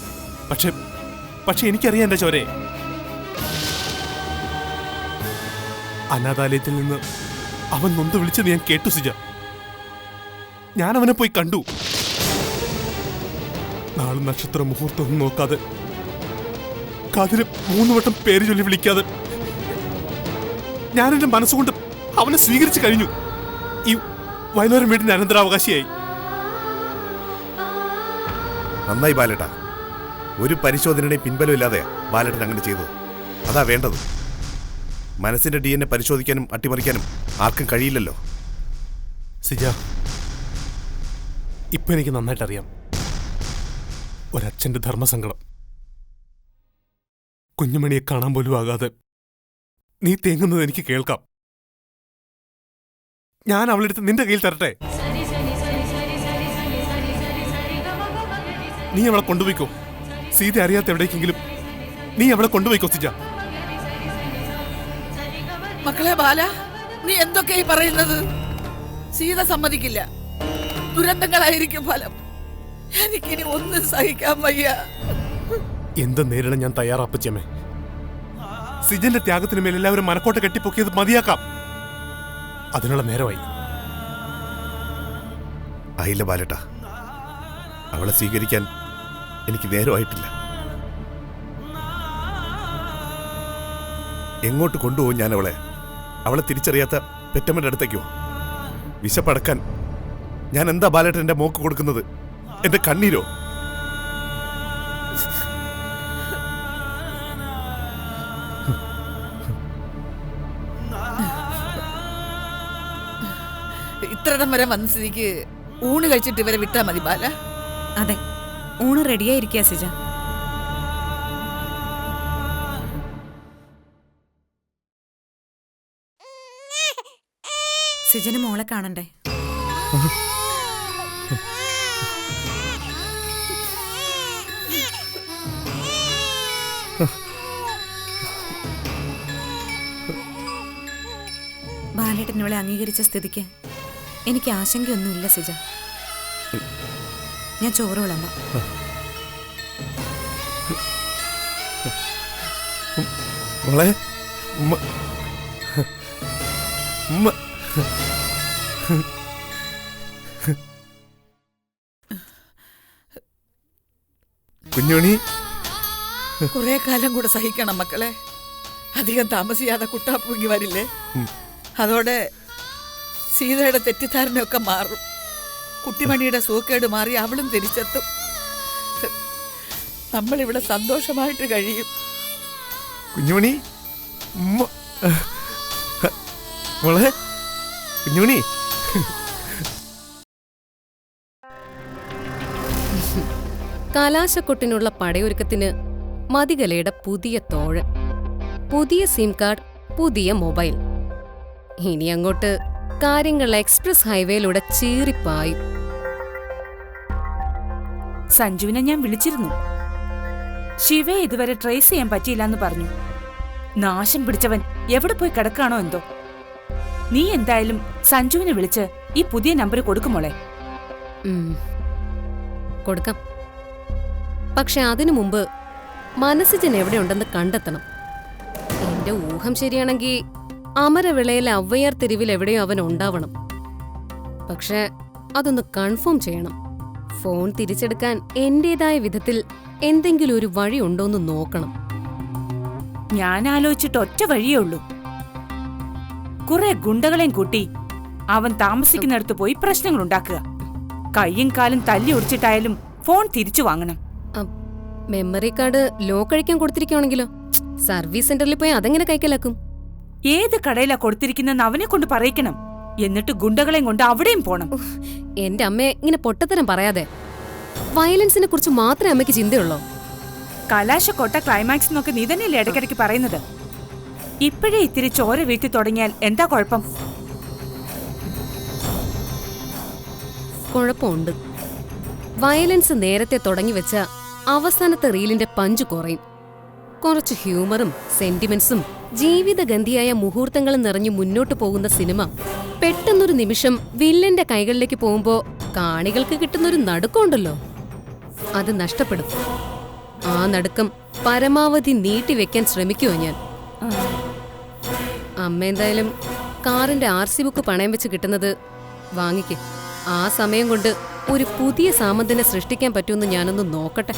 പക്ഷെ എനിക്കറിയാം എന്റെ ചോരെ. അനാഥാലയത്തിൽ നിന്ന് അവൻ നൊന്ത് വിളിച്ചത് ഞാൻ കേട്ടു സിജ. ഞാൻ അവനെ പോയി കണ്ടു. നാളെ നക്ഷത്ര മുഹൂർത്തമൊന്നും നോക്കാതെ, കാതിന് 3 വട്ടം പേര് ചൊല്ലി വിളിക്കാതെ ഞാൻ എന്റെ മനസ്സുകൊണ്ട് അവനെ സ്വീകരിച്ചു കഴിഞ്ഞു. ഈ വയലോരം വീടിന്റെ അനന്തരാവകാശിയായി. നന്നായി ബാലേട്ട. ഒരു പരിശോധനയുടെയും പിൻബലമില്ലാതെയാ ബാലേട്ടൻ അങ്ങനെ ചെയ്തത്. അതാ വേണ്ടത്. മനസ്സിന്റെ DNA പരിശോധിക്കാനും അട്ടിമറിക്കാനും ആർക്കും കഴിയില്ലല്ലോ. സിജ, ഇപ്പൊ എനിക്ക് നന്നായിട്ടറിയാം ഒരച്ഛന്റെ ധർമ്മസങ്കടം. കുഞ്ഞുമണിയെ കാണാൻ പോലും ആകാതെ നീ തേങ്ങുന്നത് എനിക്ക് കേൾക്കാം. ഞാൻ അവളെടുത്ത് നിന്റെ കയ്യിൽ തരട്ടെ. നീ അവളെ കൊണ്ടുപോയിക്കോ. സീത അറിയാത്ത എവിടേക്കെങ്കിലും നീ അവളെ കൊണ്ടുപോയി കൊസിച്ച. മക്കളെ ബാല, നീ എന്തൊക്കെയായി പറയുന്നത്? സീത സമ്മതിക്കില്ല. ദുരന്തങ്ങളായിരിക്കും ഫലം. എനിക്കിനി ഒന്നും സഹിക്കാൻ വയ്യ. എന്ത് നേരിടാൻ ഞാൻ തയ്യാറാപ്പച്ചമ്മേ. സിജന്റെ ത്യാഗത്തിന് മേൽ എല്ലാവരും മനക്കോട്ട കെട്ടിപ്പൊക്കിയത് മതിയാക്കാം. അതിനുള്ള നേരമായി. ആയില്ല ബാലട്ട, അവളെ സ്വീകരിക്കാൻ എനിക്ക് നേരമായിട്ടില്ല. എങ്ങോട്ട് കൊണ്ടുപോകും ഞാൻ അവളെ? അവളെ തിരിച്ചറിയാത്ത പെറ്റമ്മയുടെ അടുത്തേക്കോ? വിശപ്പടക്കാൻ ഞാൻ എന്താ ബാലേട്ടൻ എന്റെ മോക്ക് കൊടുക്കുന്നത്? എന്റെ കണ്ണീരോ? ഇത്രയിടം വരെ വന്ന സ്ഥിതിക്ക് ഊണ് കഴിച്ചിട്ട് ഇവരെ വിട്ടാ മതി ബാല. അതെ, ഊണ് റെഡിയായിരിക്കുക സിജ. സിജന് മോളെ കാണണ്ടേ? ബാലേട്ടൻ ഇവളെ അംഗീകരിച്ച സ്ഥിതിക്ക് എനിക്ക് ആശങ്കയൊന്നുമില്ല സിജ. ഞാൻ ചോറ് വിളമ്പാം. മോളെ, കുഞ്ഞുണി, കുറെ കാലം കൂടെ സഹിക്കണം മക്കളെ. അധികം താമസിയാതെ കുട്ടാപ്പൂങ്ങി വരില്ലേ? അതോടെ സീതയുടെ തെറ്റിദ്ധാരണയൊക്കെ മാറും. കുട്ടിമണിയുടെ സൂക്കേട് മാറി അവളും തിരിച്ചെത്തും. നമ്മളിവിടെ സന്തോഷമായിട്ട് കഴിയും. കുഞ്ഞുമണി, മോളെ, കുഞ്ഞുമണി. കലാശക്കൊട്ടിനുള്ള പടയൊരുക്കത്തിന് മതികലയുടെ പുതിയ തോഴൻ, പുതിയ സിം കാർഡ്, പുതിയ മൊബൈൽ. ഇനി അങ്ങോട്ട് കാര്യങ്ങൾ എക്സ്പ്രസ് ഹൈവേയിലൂടെ ചീറിപ്പായും. സഞ്ജുവിനെ ഞാൻ വിളിച്ചിരുന്നു. ശിവയെ ഇതുവരെ ട്രേസ് ചെയ്യാൻ പറ്റിയില്ലെന്ന് പറഞ്ഞു. നാശം പിടിച്ചവൻ എവിടെ പോയി കിടക്കാണോ എന്തോ. നീ എന്തായാലും സഞ്ജുവിനെ വിളിച്ച് ഈ പുതിയ നമ്പർ കൊടുക്കുമോളെ. കൊടുക്കാം. പക്ഷെ അതിനു മുമ്പ് മനസ്സിജൻ എവിടെയുണ്ടെന്ന് കണ്ടെത്തണം. എന്റെ ഊഹം ശരിയാണെങ്കിൽ അമരവിളയിലെ ഔവയ്യാർ തെരുവിൽ എവിടെയോ അവൻ ഉണ്ടാവണം. പക്ഷെ അതൊന്ന് കൺഫേം ചെയ്യണം. ഫോൺ തിരിച്ചെടുക്കാൻ എന്റേതായ വിധത്തിൽ എന്തെങ്കിലും ഒരു വഴി ഉണ്ടോന്ന് നോക്കണം. ഞാൻ ആലോചിച്ചിട്ട് ഒറ്റ വഴിയേ ഉള്ളൂ. കുറെ ഗുണ്ടകളെയും കൂട്ടി അവൻ താമസിക്കുന്നിടത്ത് പോയി പ്രശ്നങ്ങൾ ഉണ്ടാക്കുക. കയ്യും കാലും തല്ലി ഒടിച്ചിട്ടായാലും ഫോൺ തിരിച്ചു വാങ്ങണം. മെമ്മറി കാർഡ് ലോക്ക് കഴിക്കാൻ കൊടുത്തിരിക്കുകയാണെങ്കിലോ? സർവീസ് സെന്ററിൽ പോയി അതെങ്ങനെ കൈക്കലാക്കും? ഏത് കടയിലാ കൊടുത്തിരിക്കുന്നെന്ന് അവനെ കൊണ്ട് പറയിക്കണം. എന്നിട്ട് ഗുണ്ടകളെയും കൊണ്ട് അവിടെയും പോണം. എന്റെ അമ്മയെ ഇങ്ങനെ പൊട്ടത്തരം പറയാതെ. വയലൻസിനെ കുറിച്ച് മാത്രമേ അമ്മയ്ക്ക് ചിന്തയുള്ളൂ. കലാശക്കൊട്ട ക്ലൈമാക്സ് എന്നൊക്കെ നീ തന്നെയല്ലേ ഇടയ്ക്കിടയ്ക്ക് പറയുന്നത്. ഇപ്പോഴേ ഇത്തിരി ചോര വീഴ്ത്തി തുടങ്ങിയാൽ എന്താ കുഴപ്പം? കുഴപ്പമുണ്ട്. വയലൻസ് നേരത്തെ തുടങ്ങി വെച്ച അവസാനത്തെ റീലിന്റെ പഞ്ച് കുറയും. കുറച്ച് ഹ്യൂമറും സെന്റിമെന്റ്സും ജീവിതഗന്ധിയായ മുഹൂർത്തങ്ങളും നിറഞ്ഞു മുന്നോട്ട് പോകുന്ന സിനിമ പെട്ടെന്നൊരു നിമിഷം വില്ലന്റെ കൈകളിലേക്ക് പോകുമ്പോ കാണികൾക്ക് കിട്ടുന്നൊരു നടുക്കമുണ്ടല്ലോ, അത് നഷ്ടപ്പെടും. ആ നടുക്കം പരമാവധി നീട്ടിവെക്കാൻ ശ്രമിക്കുമോ ഞാൻ. അമ്മ എന്തായാലും കാറിന്റെ RC ബുക്ക് പണയം വെച്ച് കിട്ടുന്നത് വാങ്ങിക്ക്. ആ സമയം കൊണ്ട് ഒരു പുതിയ സാമന്തനെ സൃഷ്ടിക്കാൻ പറ്റുമെന്ന് ഞാനൊന്ന് നോക്കട്ടെ.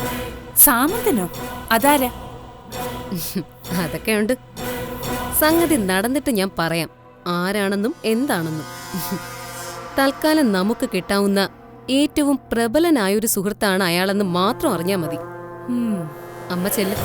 സാമന്തനോ? അതാരാ? അതൊക്കെയുണ്ട്. സംഗതി നടന്നിട്ട് ഞാൻ പറയാം ആരാണെന്നും എന്താണെന്നും. തൽക്കാലം നമുക്ക് കിട്ടാവുന്ന ഏറ്റവും പ്രബലനായൊരു സുഹൃത്താണ് അയാളെന്ന് മാത്രം അറിഞ്ഞാൽ മതി. അമ്മ ചെല്ല്.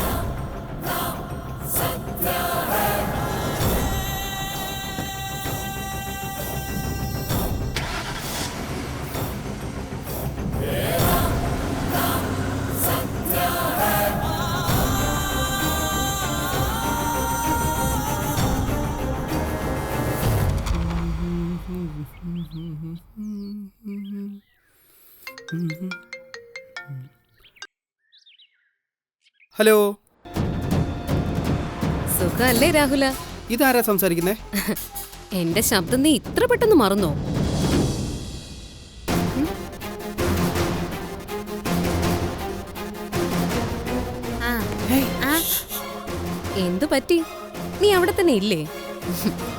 ഹലോ, സുഖല്ലേ രാഹുല? ഇതാരാ സംസാരിക്കുന്നേ? എന്റെ ശബ്ദം നീ ഇത്ര പെട്ടെന്ന് മറന്നോ? എന്തു പറ്റി? നീ അവിടെ തന്നെ ഇല്ലേ?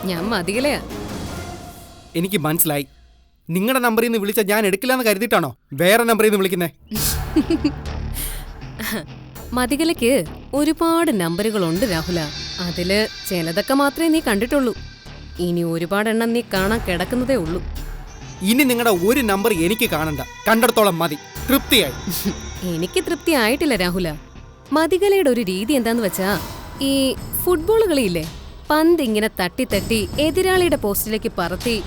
ഞാൻ മതികലയാ. എനിക്ക് മനസ്സിലായി. നിങ്ങളുടെ നമ്പറിൽ നിന്ന് വിളിച്ച ഞാൻ എടുക്കില്ലെന്ന് കരുതിയിട്ടാണോ വേറെ നമ്പറിൽ നിന്ന് വിളിക്കുന്നേ? മതികലയ്ക്ക് ഒരുപാട് നമ്പറുകളുണ്ട് രാഹുല. അതില് ചിലതൊക്കെ മാത്രമേ നീ കണ്ടിട്ടുള്ളൂ. ഇനി ഒരുപാടെണ്ണം നീ കാണാൻ കിടക്കുന്നതേ ഉള്ളൂ. ഇനി നിങ്ങളുടെ ഒരു നമ്പർ എനിക്ക് കാണണ്ട. കണ്ടിടത്തോളം മതി. തൃപ്തിയായി. എനിക്ക് തൃപ്തി ആയിട്ടില്ല രാഹുല. മതികലയുടെ ഒരു രീതി എന്താന്ന് വെച്ചാ, ഈ ഫുട്ബോൾ കളിയില്ലേ, പന്ത് ഇങ്ങനെ തട്ടി തട്ടി എതിരാളിയുടെ പോസ്റ്റിലേക്ക് പറത്തി,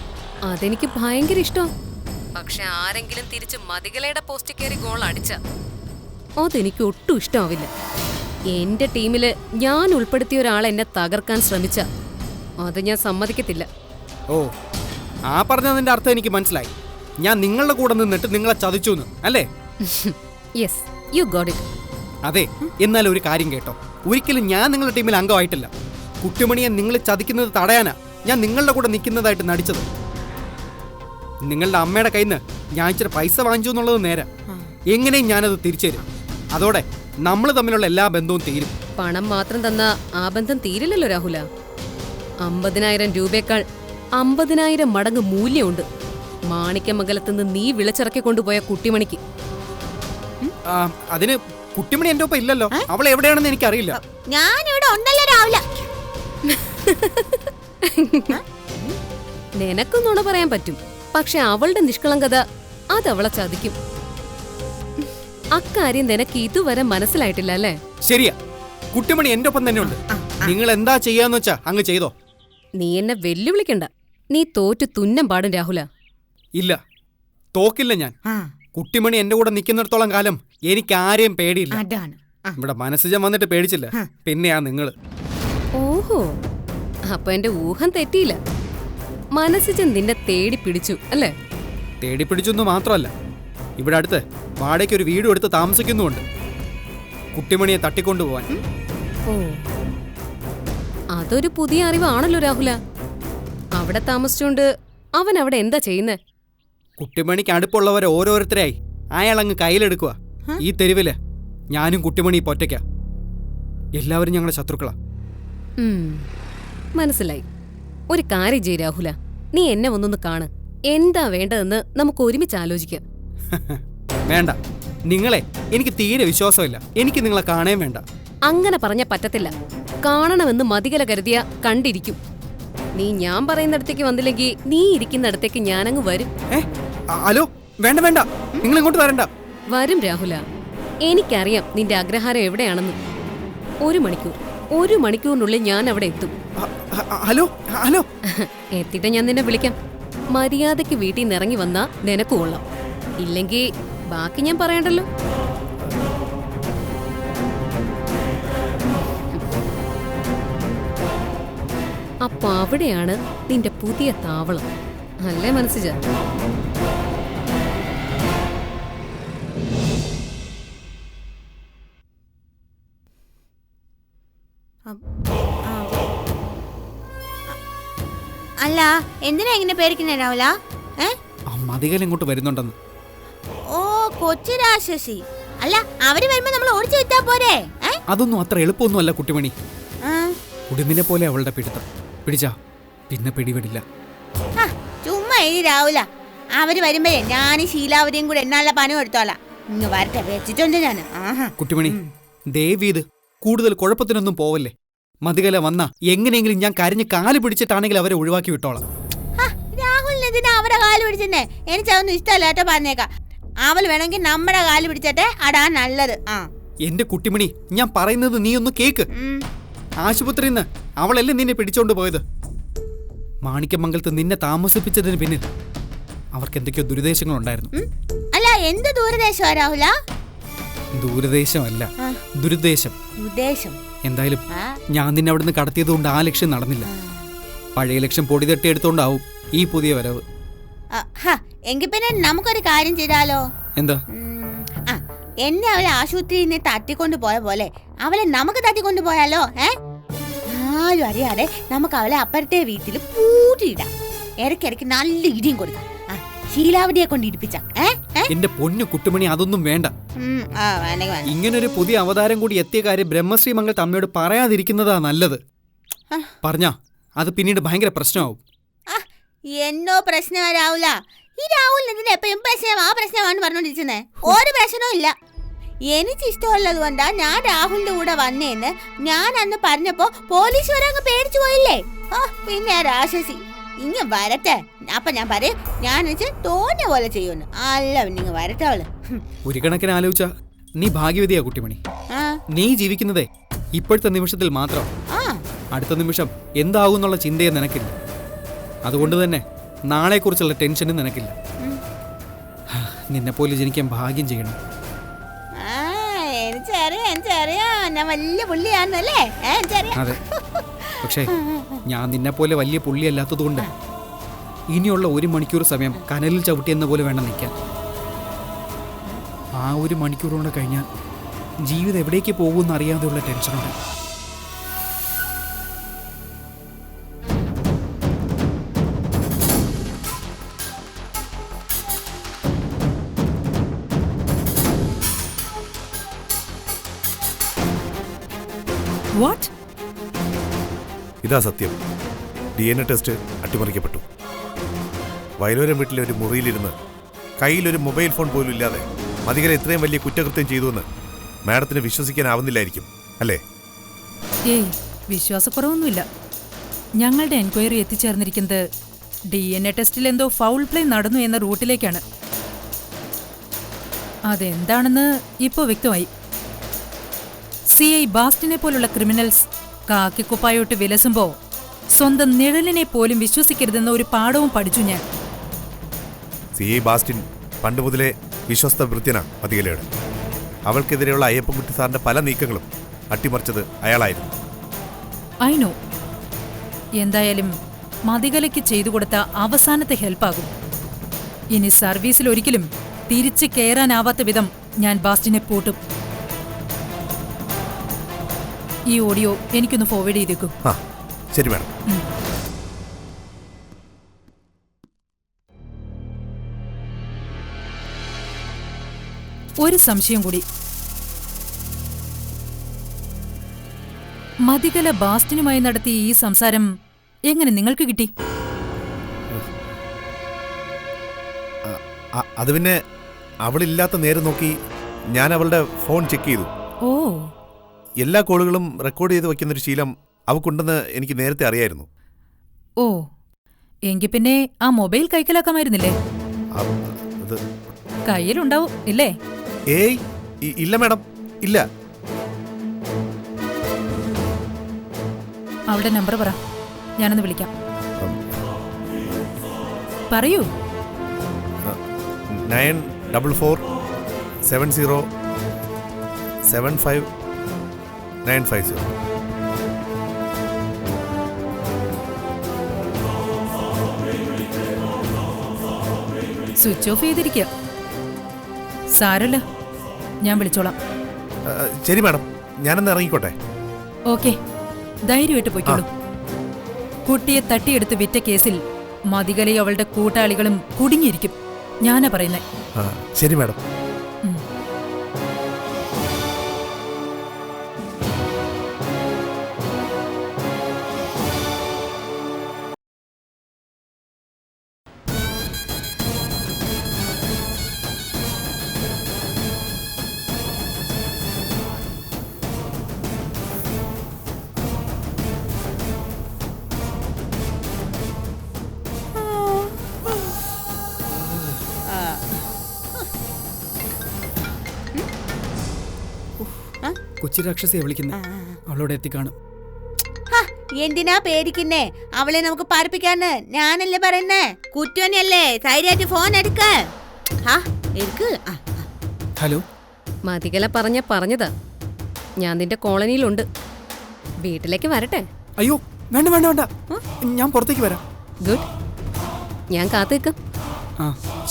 അതെനിക്ക് ഭയങ്കര ഇഷ്ടം. പക്ഷെ ആരെങ്കിലും തിരിച്ച് മതികലയുടെ പോസ്റ്റ് കയറി ഗോൾ അടിച്ച അതെനിക്ക് ഒട്ടും ഇഷ്ടമാവില്ല. എന്റെ ടീമില് ഞാൻ ഉൾപ്പെടുത്തിയ ഒരാൾ എന്നെ തകർക്കാൻ ശ്രമിച്ച അത് ഞാൻ സമ്മതിക്കത്തില്ല. ഓ, ആ പറഞ്ഞതിന്റെ അർത്ഥം എനിക്ക് മനസ്സിലായി. ഞാൻ നിങ്ങളുടെ കൂടെ നിന്നിട്ട് നിങ്ങളെ ചതിച്ചു അല്ലേ? Yes, you got it. അതെ, എന്നാൽ ഒരു കാര്യം കേട്ടോ, ഒരിക്കലും ഞാൻ നിങ്ങളുടെ ടീമിൽ അംഗമായിട്ടില്ല. കുട്ടിമണിയെ നിങ്ങൾ ചതിക്കുന്നത് തടയാനാ ഞാൻ നിങ്ങളുടെ കൂടെ നിൽക്കുന്നതായിട്ട് നടിച്ചത്. നിങ്ങളുടെ അമ്മയുടെ കയ്യിൽ നിന്ന് ഞാൻ ഇച്ചിരി പൈസ വാങ്ങിച്ചു എന്നുള്ളത് നേരെ. എങ്ങനെയും ഞാനത് തിരിച്ചു തരും. അതോടെ നമ്മൾ തമ്മിലുള്ള എല്ലാ ബന്ധവും തീരും. പണം മാത്രം തന്ന ആ ബന്ധം തീരില്ലല്ലോ രാഹുല. 50,000 രൂപയേക്കാൾ 50,000 മടങ്ങ് മൂല്യമുണ്ട് മാണിക്യമംഗലത്തുനിന്ന് നീ വിളിച്ചിറക്കി കൊണ്ടുപോയ കുട്ടിമണിക്ക്. അതിന് കുട്ടിമണി എന്റെ ഒപ്പം ഇല്ലല്ലോ. അവൾ എവിടെയാണെന്ന് എനിക്കറിയില്ല. ഞാനിവിടെ ഉണ്ടല്ലോ രാവിലെ. നിനക്കും നുണ പറയാൻ പറ്റും, പക്ഷെ അവളുടെ നിഷ്കളങ്കത അതവളെ ചതിക്കും. അക്കാര്യം നിനക്ക് ഇതുവരെ മനസ്സിലായിട്ടില്ല അല്ലേ? ശരിയാ, കുട്ടിമണി എന്റെ ഒപ്പം തന്നെ ഉണ്ട്. നിങ്ങൾ എന്താ ചെയ്യാന്ന് വെച്ചാ അങ്ങ് ചെയ്തോ. നീ എന്നെ വെല്ലുവിളിക്കണ്ട. നീ തോറ്റു തുന്നം പാടും രാഹുല. ഇല്ല, തോക്കില്ല ഞാൻ. കുട്ടിമണി എന്റെ കൂടെ നിൽക്കുന്നിടത്തോളം കാലം എനിക്ക് ആരെയും പേടിയില്ല. ഇവിടെ മനസ്സുജൻ വന്നിട്ട് പേടിച്ചില്ല, പിന്നെയാ നിങ്ങള്. ഓഹോ, അപ്പൊ എന്റെ ഊഹം തെറ്റിയില്ല. മനസ്സുജൻ നിന്നെ തേടി പിടിച്ചു അല്ലേ? തേടി പിടിച്ചൊന്നും മാത്രമല്ല, ഇവിടെ അടുത്ത് വാടകയ്ക്ക് ഒരു വീടും എടുത്ത് താമസിക്കുന്നുമുണ്ട് കുട്ടിമണിയെ തട്ടിക്കൊണ്ടുപോവാൻ. ഓ, അതൊരു പുതിയ അറിവാണല്ലോ രാഹുല. അവിടെ താമസിച്ചോണ്ട് അവൻ അവിടെ എന്താ ചെയ്യുന്നേ? കുട്ടിമണിക്ക് അടുപ്പുള്ളവരെ ഓരോരുത്തരായി അയാൾ അങ്ങ് കയ്യിലെടുക്കുക. ഈ തെരുവില് ഞാനും കുട്ടിമണി പൊറ്റയ്ക്ക. എല്ലാവരും ഞങ്ങളുടെ ശത്രുക്കളാ. മനസ്സിലായി. ഒരു കാര്യം ചെയ്യ് രാഹുല, നീ എന്നെ ഒന്നൊന്ന് കാണ്. എന്താ വേണ്ടതെന്ന് നമുക്ക് ഒരുമിച്ച് ആലോചിക്കാം. വേണ്ട, നിങ്ങളെ എനിക്ക് തീരെ വിശ്വാസമില്ല. എനിക്ക് നിങ്ങളെ കാണേം വേണ്ട. അങ്ങനെ പറഞ്ഞ പറ്റത്തില്ല. കാണണമെന്ന് മതികല കരുതിയ കണ്ടിരിക്കും. നീ ഞാൻ പറയുന്നിടത്തേക്ക് വന്നില്ലെങ്കിൽ നീ ഇരിക്കുന്നിടത്തേക്ക് ഞാനങ്ങ് വരും. ഹലോ, വേണ്ട വേണ്ട, നിങ്ങൾ ഇങ്ങോട്ട് വരണ്ട. വരും രാഹുല. എനിക്കറിയാം നിന്റെ അഗ്രഹാരം എവിടെയാണെന്ന്. 1 മണിക്കൂറിനുള്ളിൽ ഞാൻ അവിടെ എത്തും. ഹലോ ഹലോ എത്തിയിട്ട് ഞാൻ നിന്നെ വിളിക്കാം. മര്യാദയ്ക്ക് വീട്ടിൽ നിന്ന് ഇറങ്ങി വന്നാ നിനക്ക് കൊള്ളാം. ഇല്ലെങ്കിൽ ബാക്കി ഞാൻ പറയണ്ടല്ലോ. അപ്പൊ അവിടെയാണ് നിന്റെ പുതിയ താവളം അല്ലേ മനസ്സിജ? അല്ല, എന്തിനാ ഇങ്ങനെ പേടിക്കുന്നേ രാവില? മതികല ഇങ്ങോട്ട് വരുന്നുണ്ടെന്ന്. ഓ, കൊച്ചു രാക്ഷസി. അല്ല, അവര് വരുമ്പോ നമ്മൾ ഓടിച്ചു വിട്ടാ പോരെ? അതൊന്നും അത്ര എളുപ്പമൊന്നുമല്ല കുട്ടിമണി. ഉടുമ്പിനെ പോലെ അവളുടെ പിടുത്തം. പിടിച്ചാ പിന്നെ പിടിപെടില്ല. ചുമ്മാ ഇനി രാവില. അവര് വരുമ്പോഴേ ഞാനും ശീലാവതിയും കൂടെ എന്നാലുള്ള പണം എടുത്തോളാം. ഇങ്ങ് വരട്ടെ, വെച്ചിട്ടുണ്ട് ഞാൻ. കുട്ടിമണി, ദേവീത് കൂടുതൽ കുഴപ്പത്തിനൊന്നും പോവല്ലേ. മതികല വന്ന എങ്ങനെയെങ്കിലും ഞാൻ കരഞ്ഞ് കാല് പിടിച്ചിട്ടാണെങ്കിൽ അവരെ ഒഴിവാക്കി വിട്ടോളാം. രാഹുലിനെതിനാ അവരെ കാല് പിടിച്ചെന്നെ? എനിക്കതൊന്നും ഇഷ്ടമല്ല കേട്ടോ, പറഞ്ഞേക്കാം. അവൾ വേണമെങ്കിൽ നമ്മുടെ കാല് പിടിച്ചിട്ടെ, അടാ നല്ലത്. എന്റെ കുട്ടിമണി, ഞാൻ പറയുന്നത് നീ ഒന്ന് കേക്ക്. ആശുപത്രിയിൽ നിന്ന് അവളല്ലേ നിന്നെ പിടിച്ചോണ്ട് പോയത്. മാണിക്യമംഗലത്ത് നിന്നെ താമസിപ്പിച്ചതിന് പിന്നിൽ അവർക്ക് എന്തൊക്കെയോ ദുരുദ്ദേശങ്ങളുണ്ടായിരുന്നു. അല്ല, എന്ത് ദൂരദേശമാ രാഹുല? ദൂരദേശമല്ല, ദുരുദ്ദേശം. എന്തായാലും ഞാൻ നിന്നെ അവിടെ നിന്ന് കടത്തിയത് കൊണ്ട് ആ ലക്ഷ്യം നടന്നില്ല. പഴയ ലക്ഷ്യം പൊടി തട്ടി എടുത്തോണ്ടാവും ഈ പുതിയ വരവ്. എങ്കിൽ പിന്നെ നമുക്കൊരു കാര്യം ചെയ്താലോ? എന്താ? എന്നെ അവളെ ആശുപത്രിയിൽ നിന്ന് തട്ടിക്കൊണ്ട് പോയ പോലെ അവളെ നമുക്ക് തട്ടിക്കൊണ്ട് പോയാലോ? ആരും അറിയാതെ നമുക്ക് അവളെ അപ്പുറത്തെ വീട്ടിൽ പൂട്ടിയിടാം. ഇടയ്ക്കിടയ്ക്ക് നല്ല ഇടിയും കൊടുക്കാം. ശീലാവതിയെ കൊണ്ട് ഇടിപ്പിച്ച. എന്റെ പൊന്നു കുട്ടുമണി, അതൊന്നും വേണ്ട. ഇങ്ങനൊരു പുതിയ അവതാരം കൂടി എത്തിയ കാര്യം ബ്രഹ്മശ്രീ മംഗളത്തെ അമ്മയോട് പറയാതിരിക്കുന്നതാ നല്ലത്. പറഞ്ഞാ അത് പിന്നീട് ഭയങ്കര പ്രശ്നമാവും. എന്നോ പ്രശ്നം രാഹുല. ഈ രാഹുലിന് ഇതിന് എപ്പോഴും പ്രശ്നം ആ പ്രശ്നമാണ് പറഞ്ഞോണ്ടിരിക്കുന്നേ. ഒരു പ്രശ്നവും ഇല്ല. എനിക്ക് ഇഷ്ടമുള്ളത് കൊണ്ടാ ഞാൻ രാഹുലിന്റെ കൂടെ വന്നേന്ന് ഞാൻ അന്ന് പറഞ്ഞപ്പോ പോലീസ് വരെ അങ്ങ് പേടിച്ചു പോയില്ലേ. പിന്നെ രാക്ഷസി ഇങ്ങ വരട്ടെ. അപ്പൊ ഞാൻ പറയും ഞാൻ തോന്നിയ പോലെ ചെയ്യുന്നു. അല്ല പിന്നെ വരട്ടെ അവള്. ഒരു കണക്കിന് ആലോചിച്ച നീ ഭാഗ്യവതിയാ കുട്ടിമണി. നീ ജീവിക്കുന്നതേ ഇപ്പോഴത്തെ നിമിഷത്തിൽ മാത്രം. അടുത്ത നിമിഷം എന്താവും എന്നുള്ള ചിന്തയെ നിനക്കില്ല. അതുകൊണ്ട് തന്നെ നാളെ കുറിച്ചുള്ള ടെൻഷനും നിനക്കില്ല. നിന്നെപ്പോലെ ജനിക്കാൻ ഭാഗ്യം ചെയ്യണം. ഞാൻ വലിയ പുള്ളിയാണല്ലേ? അതെ, പക്ഷേ ഞാൻ നിന്നെപ്പോലെ വലിയ പുള്ളിയല്ലാത്തതുകൊണ്ട് ഇനിയുള്ള 1 മണിക്കൂർ സമയം കനലിൽ ചവിട്ടിയെന്ന പോലെ വേണം നിൽക്കാൻ. ആ 1 മണിക്കൂർ കൊണ്ട് കഴിഞ്ഞാൽ ജീവിതം എവിടേക്ക് പോകുമെന്ന് അറിയാതെയുള്ള ടെൻഷനുണ്ട്. വാട്ട്? ഇതാ സത്യം. DNA test അട്ടിമറിക്കപ്പെട്ടു. വയലോരം വീട്ടിലെ ഒരു മുറിയിലിരുന്ന് കയ്യിലൊരു മൊബൈൽ ഫോൺ പോലും ഇല്ലാതെ മതികര ഇത്രയും വലിയ കുറ്റകൃത്യം ചെയ്തുവെന്ന് മാഡത്തിന് വിശ്വസിക്കാനാവുന്നില്ലായിരിക്കും അല്ലേ? ഏയ്, വിശ്വാസക്കുറവൊന്നുമില്ല. ഞങ്ങളുടെ എൻക്വയറി എത്തിച്ചേർന്നിരിക്കുന്നത് DNA ടെസ്റ്റിൽ എന്തോ ഫൗൾ പ്ലേ നടന്നു എന്ന റൂട്ടിലേക്കാണ്. അതെന്താണെന്ന് ഇപ്പോൾ വ്യക്തമായി. CI ബാസ്റ്റിനെ പോലുള്ള ക്രിമിനൽസ് കാക്കിക്കുപ്പായോട്ട് വിലസുമ്പോ സ്വന്തം നിഴലിനെ പോലും വിശ്വസിക്കരുതെന്ന ഒരു പാഠവും പഠിച്ചു ഞാൻ. CI ബാസ്റ്റിൻ പണ്ട് മുതലേ വിശ്വസ്ത വൃത്യനാ മതികലയുടെ. അവൾക്കെതിരെയുള്ള അയ്യപ്പൻകുട്ടി സാറിന്റെ പല നീക്കങ്ങളും അട്ടിമറിച്ചത് അയാളായിരുന്നു. I know. എന്തായാലും മതികലയ്ക്ക് ചെയ്തു കൊടുത്ത അവസാനത്തെ ഹെൽപ്പാകും. ഇനി സർവീസിൽ ഒരിക്കലും തിരിച്ചു കയറാനാവാത്ത വിധം ഞാൻ ബാസ്റ്റിനെ പൂട്ടും. ഈ ഓഡിയോ എനിക്കൊന്ന് ഫോർവേഡ് ചെയ്തേക്കും. ശരി മാഡം. ഒരു സംശയം കൂടി. മതികല ബാസ്റ്റിനുമായി നടത്തിയ ഈ സംസാരം എങ്ങനെ നിങ്ങൾക്ക് കിട്ടി? അത് പിന്നെ അവളില്ലാത്ത നേരം നോക്കി ഞാൻ അവളുടെ ഫോൺ ചെക്ക് ചെയ്തു. ഓ, എല്ലാ കോളുകളും റെക്കോർഡ് ചെയ്ത് വെക്കുന്നൊരു ശീലം അവക്കുണ്ടെന്ന് എനിക്ക് നേരത്തെ അറിയായിരുന്നു. ഓ, എങ്കിൽ പിന്നെ ആ മൊബൈൽ കൈക്കലാക്കാമായിരുന്നില്ലേ? കയ്യിലുണ്ടാവും ഇല്ലേ? ഏയ് ഇല്ല മാഡം, ഇല്ല. അവളുടെ നമ്പർ പറ, ഞാനൊന്ന് വിളിക്കാം. പറയൂ. 9440759550. സ്വിച്ച് ഓഫ് ചെയ്തിരിക്കുക. സാരല്ല, ഞാൻ വിളിച്ചോളാം. ശരി മാഡം, ഞാനൊന്ന് ഇറങ്ങിക്കോട്ടെ. ഓക്കെ, ധൈര്യമായിട്ട് പോയിക്കോളൂ. കുട്ടിയെ തട്ടിയെടുത്ത് വിറ്റ കേസിൽ മതികലയും അവളുടെ കൂട്ടാളികളും കുടുങ്ങിയിരിക്കും. ഞാനാ പറയുന്നേ. ശരി മാഡം. കൊച്ചി രാക്ഷസിയെ വിളിക്കുന്നേ, അവളോട് എത്തിക്കാണും. എന്തിനാ പേടിക്കുന്നേ? അവളെ നമുക്ക് പാർപ്പിക്കാന്ന് ഞാനല്ലേ പറയുന്നേ. കുറ്റോനല്ലേ, ധൈര്യമായിട്ട് ഫോൺ എടുക്ക. ഹലോ. മതികല പറഞ്ഞതാ. ഞാൻ നിന്റെ കോളനിയിലുണ്ട്. വീട്ടിലേക്ക് വരട്ടെ? അയ്യോ വേണ്ട വേണ്ട വേണ്ട, ഞാൻ പുറത്തേക്ക് വരാം. ഗുഡ്, ഞാൻ കാത്തു നിൽക്കാം.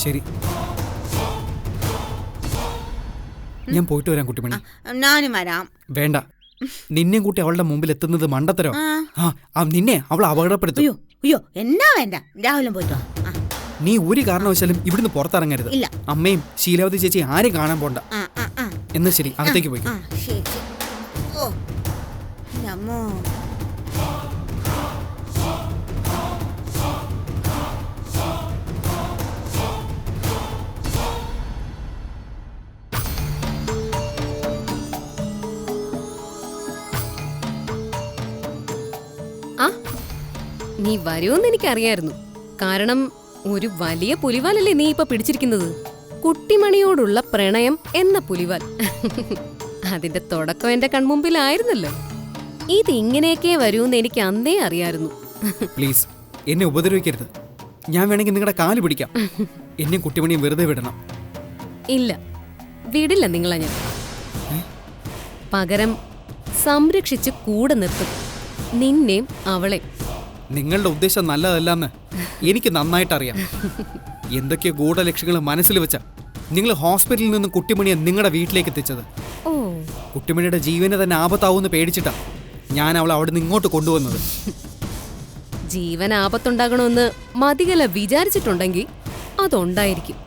ശരി. ഞാൻ പോയിട്ട് വരാം കുട്ടിമണി. ഞാനും വരാം. വേണ്ട, നിന്നെയും കൂട്ടി അവളുടെ മുമ്പിൽ എത്തുന്നത് മണ്ടത്തരോ. നിന്നെ അവൾ അപകടപ്പെടുത്തും. അയ്യോ എന്നാ വേണ്ട, രാഹുലും പോയിട്ടോ. നീ ഒരു കാരണവശാലും ഇവിടുന്ന് പുറത്തിറങ്ങരുത്. അമ്മയും ശീലാവതി ചേച്ചി ആരും കാണാൻ പോണ്ട. എന്നാ ശരി, അകത്തേക്ക് പോയി. ആ, നീ വരുമെന്ന് എനിക്കറിയായിരുന്നു. കാരണം ഒരു വലിയ പുലിവാലല്ലേ നീ ഇപ്പൊ പിടിച്ചിരിക്കുന്നത്. കുട്ടിമണിയോടുള്ള പ്രണയം എന്ന പുലിവാൽ. അതിന്റെ തുടക്കം എന്റെ കൺമുമ്പിലായിരുന്നല്ലോ. ഇത് ഇങ്ങനെയൊക്കെ വരുമെന്ന് എനിക്ക് അന്നേ അറിയായിരുന്നു. പ്ലീസ് എന്നെ ഉപദ്രവിക്കരുത്. ഞാൻ വേണമെങ്കിൽ നിങ്ങളുടെ കാല് പിടിക്കാം. എന്നെ കുട്ടിമണിയും വെറുതെ വിടണം. ഇല്ല, വിടില്ല നിങ്ങളെ ഞാൻ. പകരം സംരക്ഷിച്ച് കൂടെ നിർത്തും, നിന്നെയും അവളെ. നിങ്ങളുടെ ഉദ്ദേശം നല്ലതല്ലെന്ന് എനിക്ക് നന്നായിട്ട് അറിയാം. എന്തൊക്കെയോ ഗൂഢലക്ഷ്യങ്ങൾ മനസ്സിൽ വെച്ച നിങ്ങൾ ഹോസ്പിറ്റലിൽ നിന്ന് കുട്ടിമണിയെ നിങ്ങളുടെ വീട്ടിലേക്ക് എത്തിച്ചത്. കുട്ടിമണിയുടെ ജീവന് തന്നെ ആപത്താവൂന്ന് പേടിച്ചിട്ടാ ഞാൻ അവളെ അവിടെ നിന്ന് ഇങ്ങോട്ട് കൊണ്ടുവന്നത്. ജീവൻ ആപത്തുണ്ടാകണമെന്ന് മതികല വിചാരിച്ചിട്ടുണ്ടെങ്കിൽ അതുണ്ടായിരിക്കും.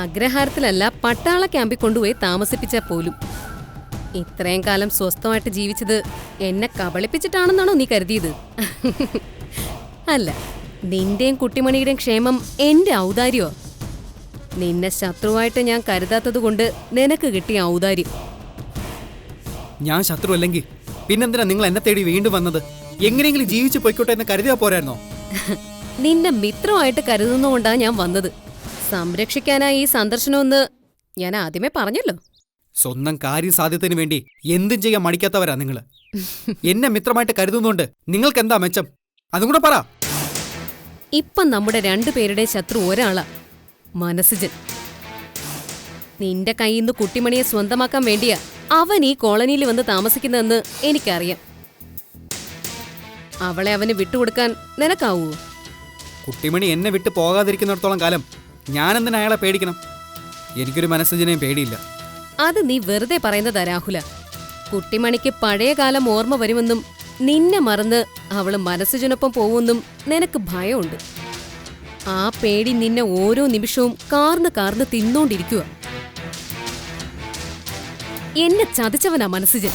അഗ്രഹാരത്തിലല്ല, പട്ടാള ക്യാമ്പിൽ കൊണ്ടുപോയി താമസിപ്പിച്ച പോലും. ഇത്രയും കാലം സ്വസ്ഥമായിട്ട് ജീവിച്ചത് എന്നെ കബളിപ്പിച്ചിട്ടാണെന്നാണോ നീ കരുതിയത്? അല്ല, നിന്റെയും കുട്ടിമണിയുടെയും ക്ഷേമം എന്റെ ഔദാര്യമോ? നിന്നെ ശത്രുവായിട്ട് ഞാൻ കരുതാത്തത് കൊണ്ട് നിനക്ക് കിട്ടിയ ഔദാര്യം. ഞാൻ ശത്രു അല്ലെങ്കിൽ പിന്നെന്തിനാ നിങ്ങൾ എന്നെ തേടി വീണ്ടും വന്നത്? എങ്ങനെയെങ്കിലും ജീവിച്ചു പോയിക്കോട്ടെ എന്ന് കരുതിയാ പോരായിരുന്നോ? നിന്റെ മിത്രമായിട്ട് കരുതുന്നതുകൊണ്ടാണ് ഞാൻ വന്നത്. സംരക്ഷിക്കാനായി ഈ സന്ദർശനമെന്ന് ഞാൻ ആദ്യമേ പറഞ്ഞല്ലോ. സ്വന്തം കാര്യസാധ്യത്തിന് വേണ്ടി എന്തും ചെയ്യാൻ മടിക്കാത്തവരാ നിങ്ങള്. എന്നെ മിത്രമായിട്ട് കരുതുന്നോണ്ട് നിങ്ങൾക്ക് എന്താ മെച്ചം? അതും കൂടെ പറ. ഇപ്പം നമ്മുടെ രണ്ടുപേരുടെ ശത്രു ഒരാളാ, മനസ്സുജൻ. നിന്റെ കയ്യിൽ നിന്ന് കുട്ടിമണിയെ സ്വന്തമാക്കാൻ വേണ്ടിയാ അവൻ ഈ കോളനിയിൽ വന്ന് താമസിക്കുന്നതെന്ന് എനിക്കറിയാം. അവളെ അവന് വിട്ടുകൊടുക്കാൻ നിനക്കാവൂ? കുട്ടിമണി എന്നെ വിട്ട് പോകാതിരിക്കുന്നിടത്തോളം കാലം ഞാനെന്തിനാ അയാളെ പേടിക്കണം? എനിക്കൊരു മനസ്സുജനെയും പേടിയില്ല. അത് നീ വെറുതെ പറയുന്നതാ രാഹുല. കുട്ടിമണിക്ക് പഴയ കാലം ഓർമ്മ വരുമെന്നും നിന്നെ മറന്ന് അവള് മനസ്സുജനൊപ്പം പോവുമെന്നും നിനക്ക് ഭയമുണ്ട്. ആ പേടി നിന്നെ ഓരോ നിമിഷവും കാർന്ന് കാർന്ന് തിന്നോണ്ടിരിക്കുക. എന്നെ ചതിച്ചവനാ മനസ്സുജൻ.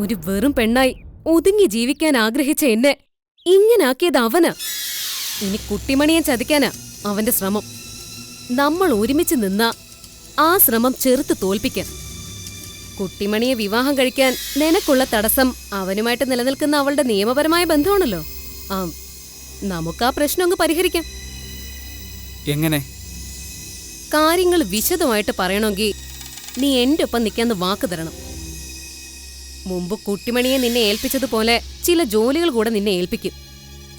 ഒരു വെറും പെണ്ണായി ഒതുങ്ങി ജീവിക്കാൻ ആഗ്രഹിച്ച എന്നെ ഇങ്ങനാക്കിയത് അവനാ. ഇനി കുട്ടിമണിയെ ചതിക്കാനാ അവന്റെ ശ്രമം. നമ്മൾ ഒരുമിച്ച് നിന്നാ ആ ശ്രമം ചെറുത്ത് തോൽപ്പിക്കാൻ. കുട്ടിമണിയെ വിവാഹം കഴിക്കാൻ നിനക്കുള്ള തടസ്സം അവനുമായിട്ട് നിലനിൽക്കുന്ന അവളുടെ നിയമപരമായ ബന്ധമാണല്ലോ. നമുക്കാ പ്രശ്നം അങ്ങ് പരിഹരിക്കാം. എങ്ങനെ? കാര്യങ്ങൾ വിശദമായിട്ട് പറയണമെങ്കിൽ നീ എന്റെ ഒപ്പം നിൽക്കാന്ന് വാക്ക് തരണം. മുമ്പ് കുട്ടിമണിയെ നിന്നെ ഏൽപ്പിച്ചതുപോലെ ചില ജോലികൾ കൂടെ നിന്നെ ഏൽപ്പിക്കും.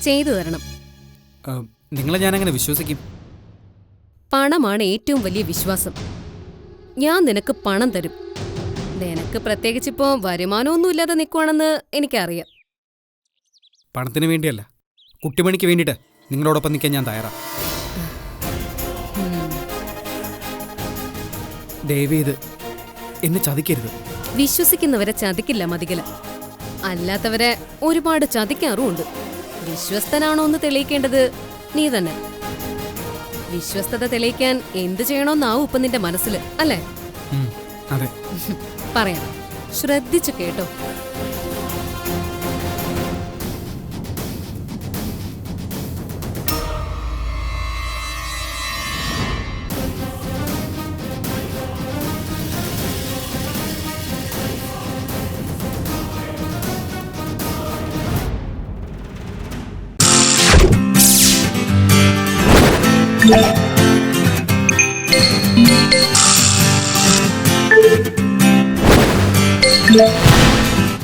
ചെയ്തു തരണം. നിങ്ങളെ ഞാനെങ്ങനെ വിശ്വസിക്കും? പണമാണ് ഏറ്റവും വലിയ വിശ്വാസം. ഞാൻ നിനക്ക് പണം തരും. നിനക്ക് പ്രത്യേകിച്ചിപ്പോ വരുമാനമൊന്നുമില്ലാതെ നിൽക്കുവാണെന്ന് എനിക്കറിയാം. പണത്തിന് വേണ്ടിയല്ല, കുട്ടിമണിക്ക് വേണ്ടിയിട്ട് നിങ്ങളോടൊപ്പം നിൽക്കാൻ ഞാൻ തയ്യാറാ. ദയവേത് എന്നെ ചതിക്കരുത്. വിശ്വസിക്കുന്നവരെ ചതിക്കില്ല മതികല. അല്ലാത്തവരെ ഒരുപാട് ചതിക്കാറുമുണ്ട്. വിശ്വസ്തനാണോ എന്ന് തെളിയിക്കേണ്ടത് നീ തന്നെ. വിശ്വസ്തത തെളിയിക്കാൻ എന്തു ചെയ്യണോന്നാവും ഇപ്പൊ നിന്റെ മനസ്സിൽ, അല്ലേ? അതെ. പറയാം, ശ്രദ്ധിച്ചു കേട്ടോ. Yeah.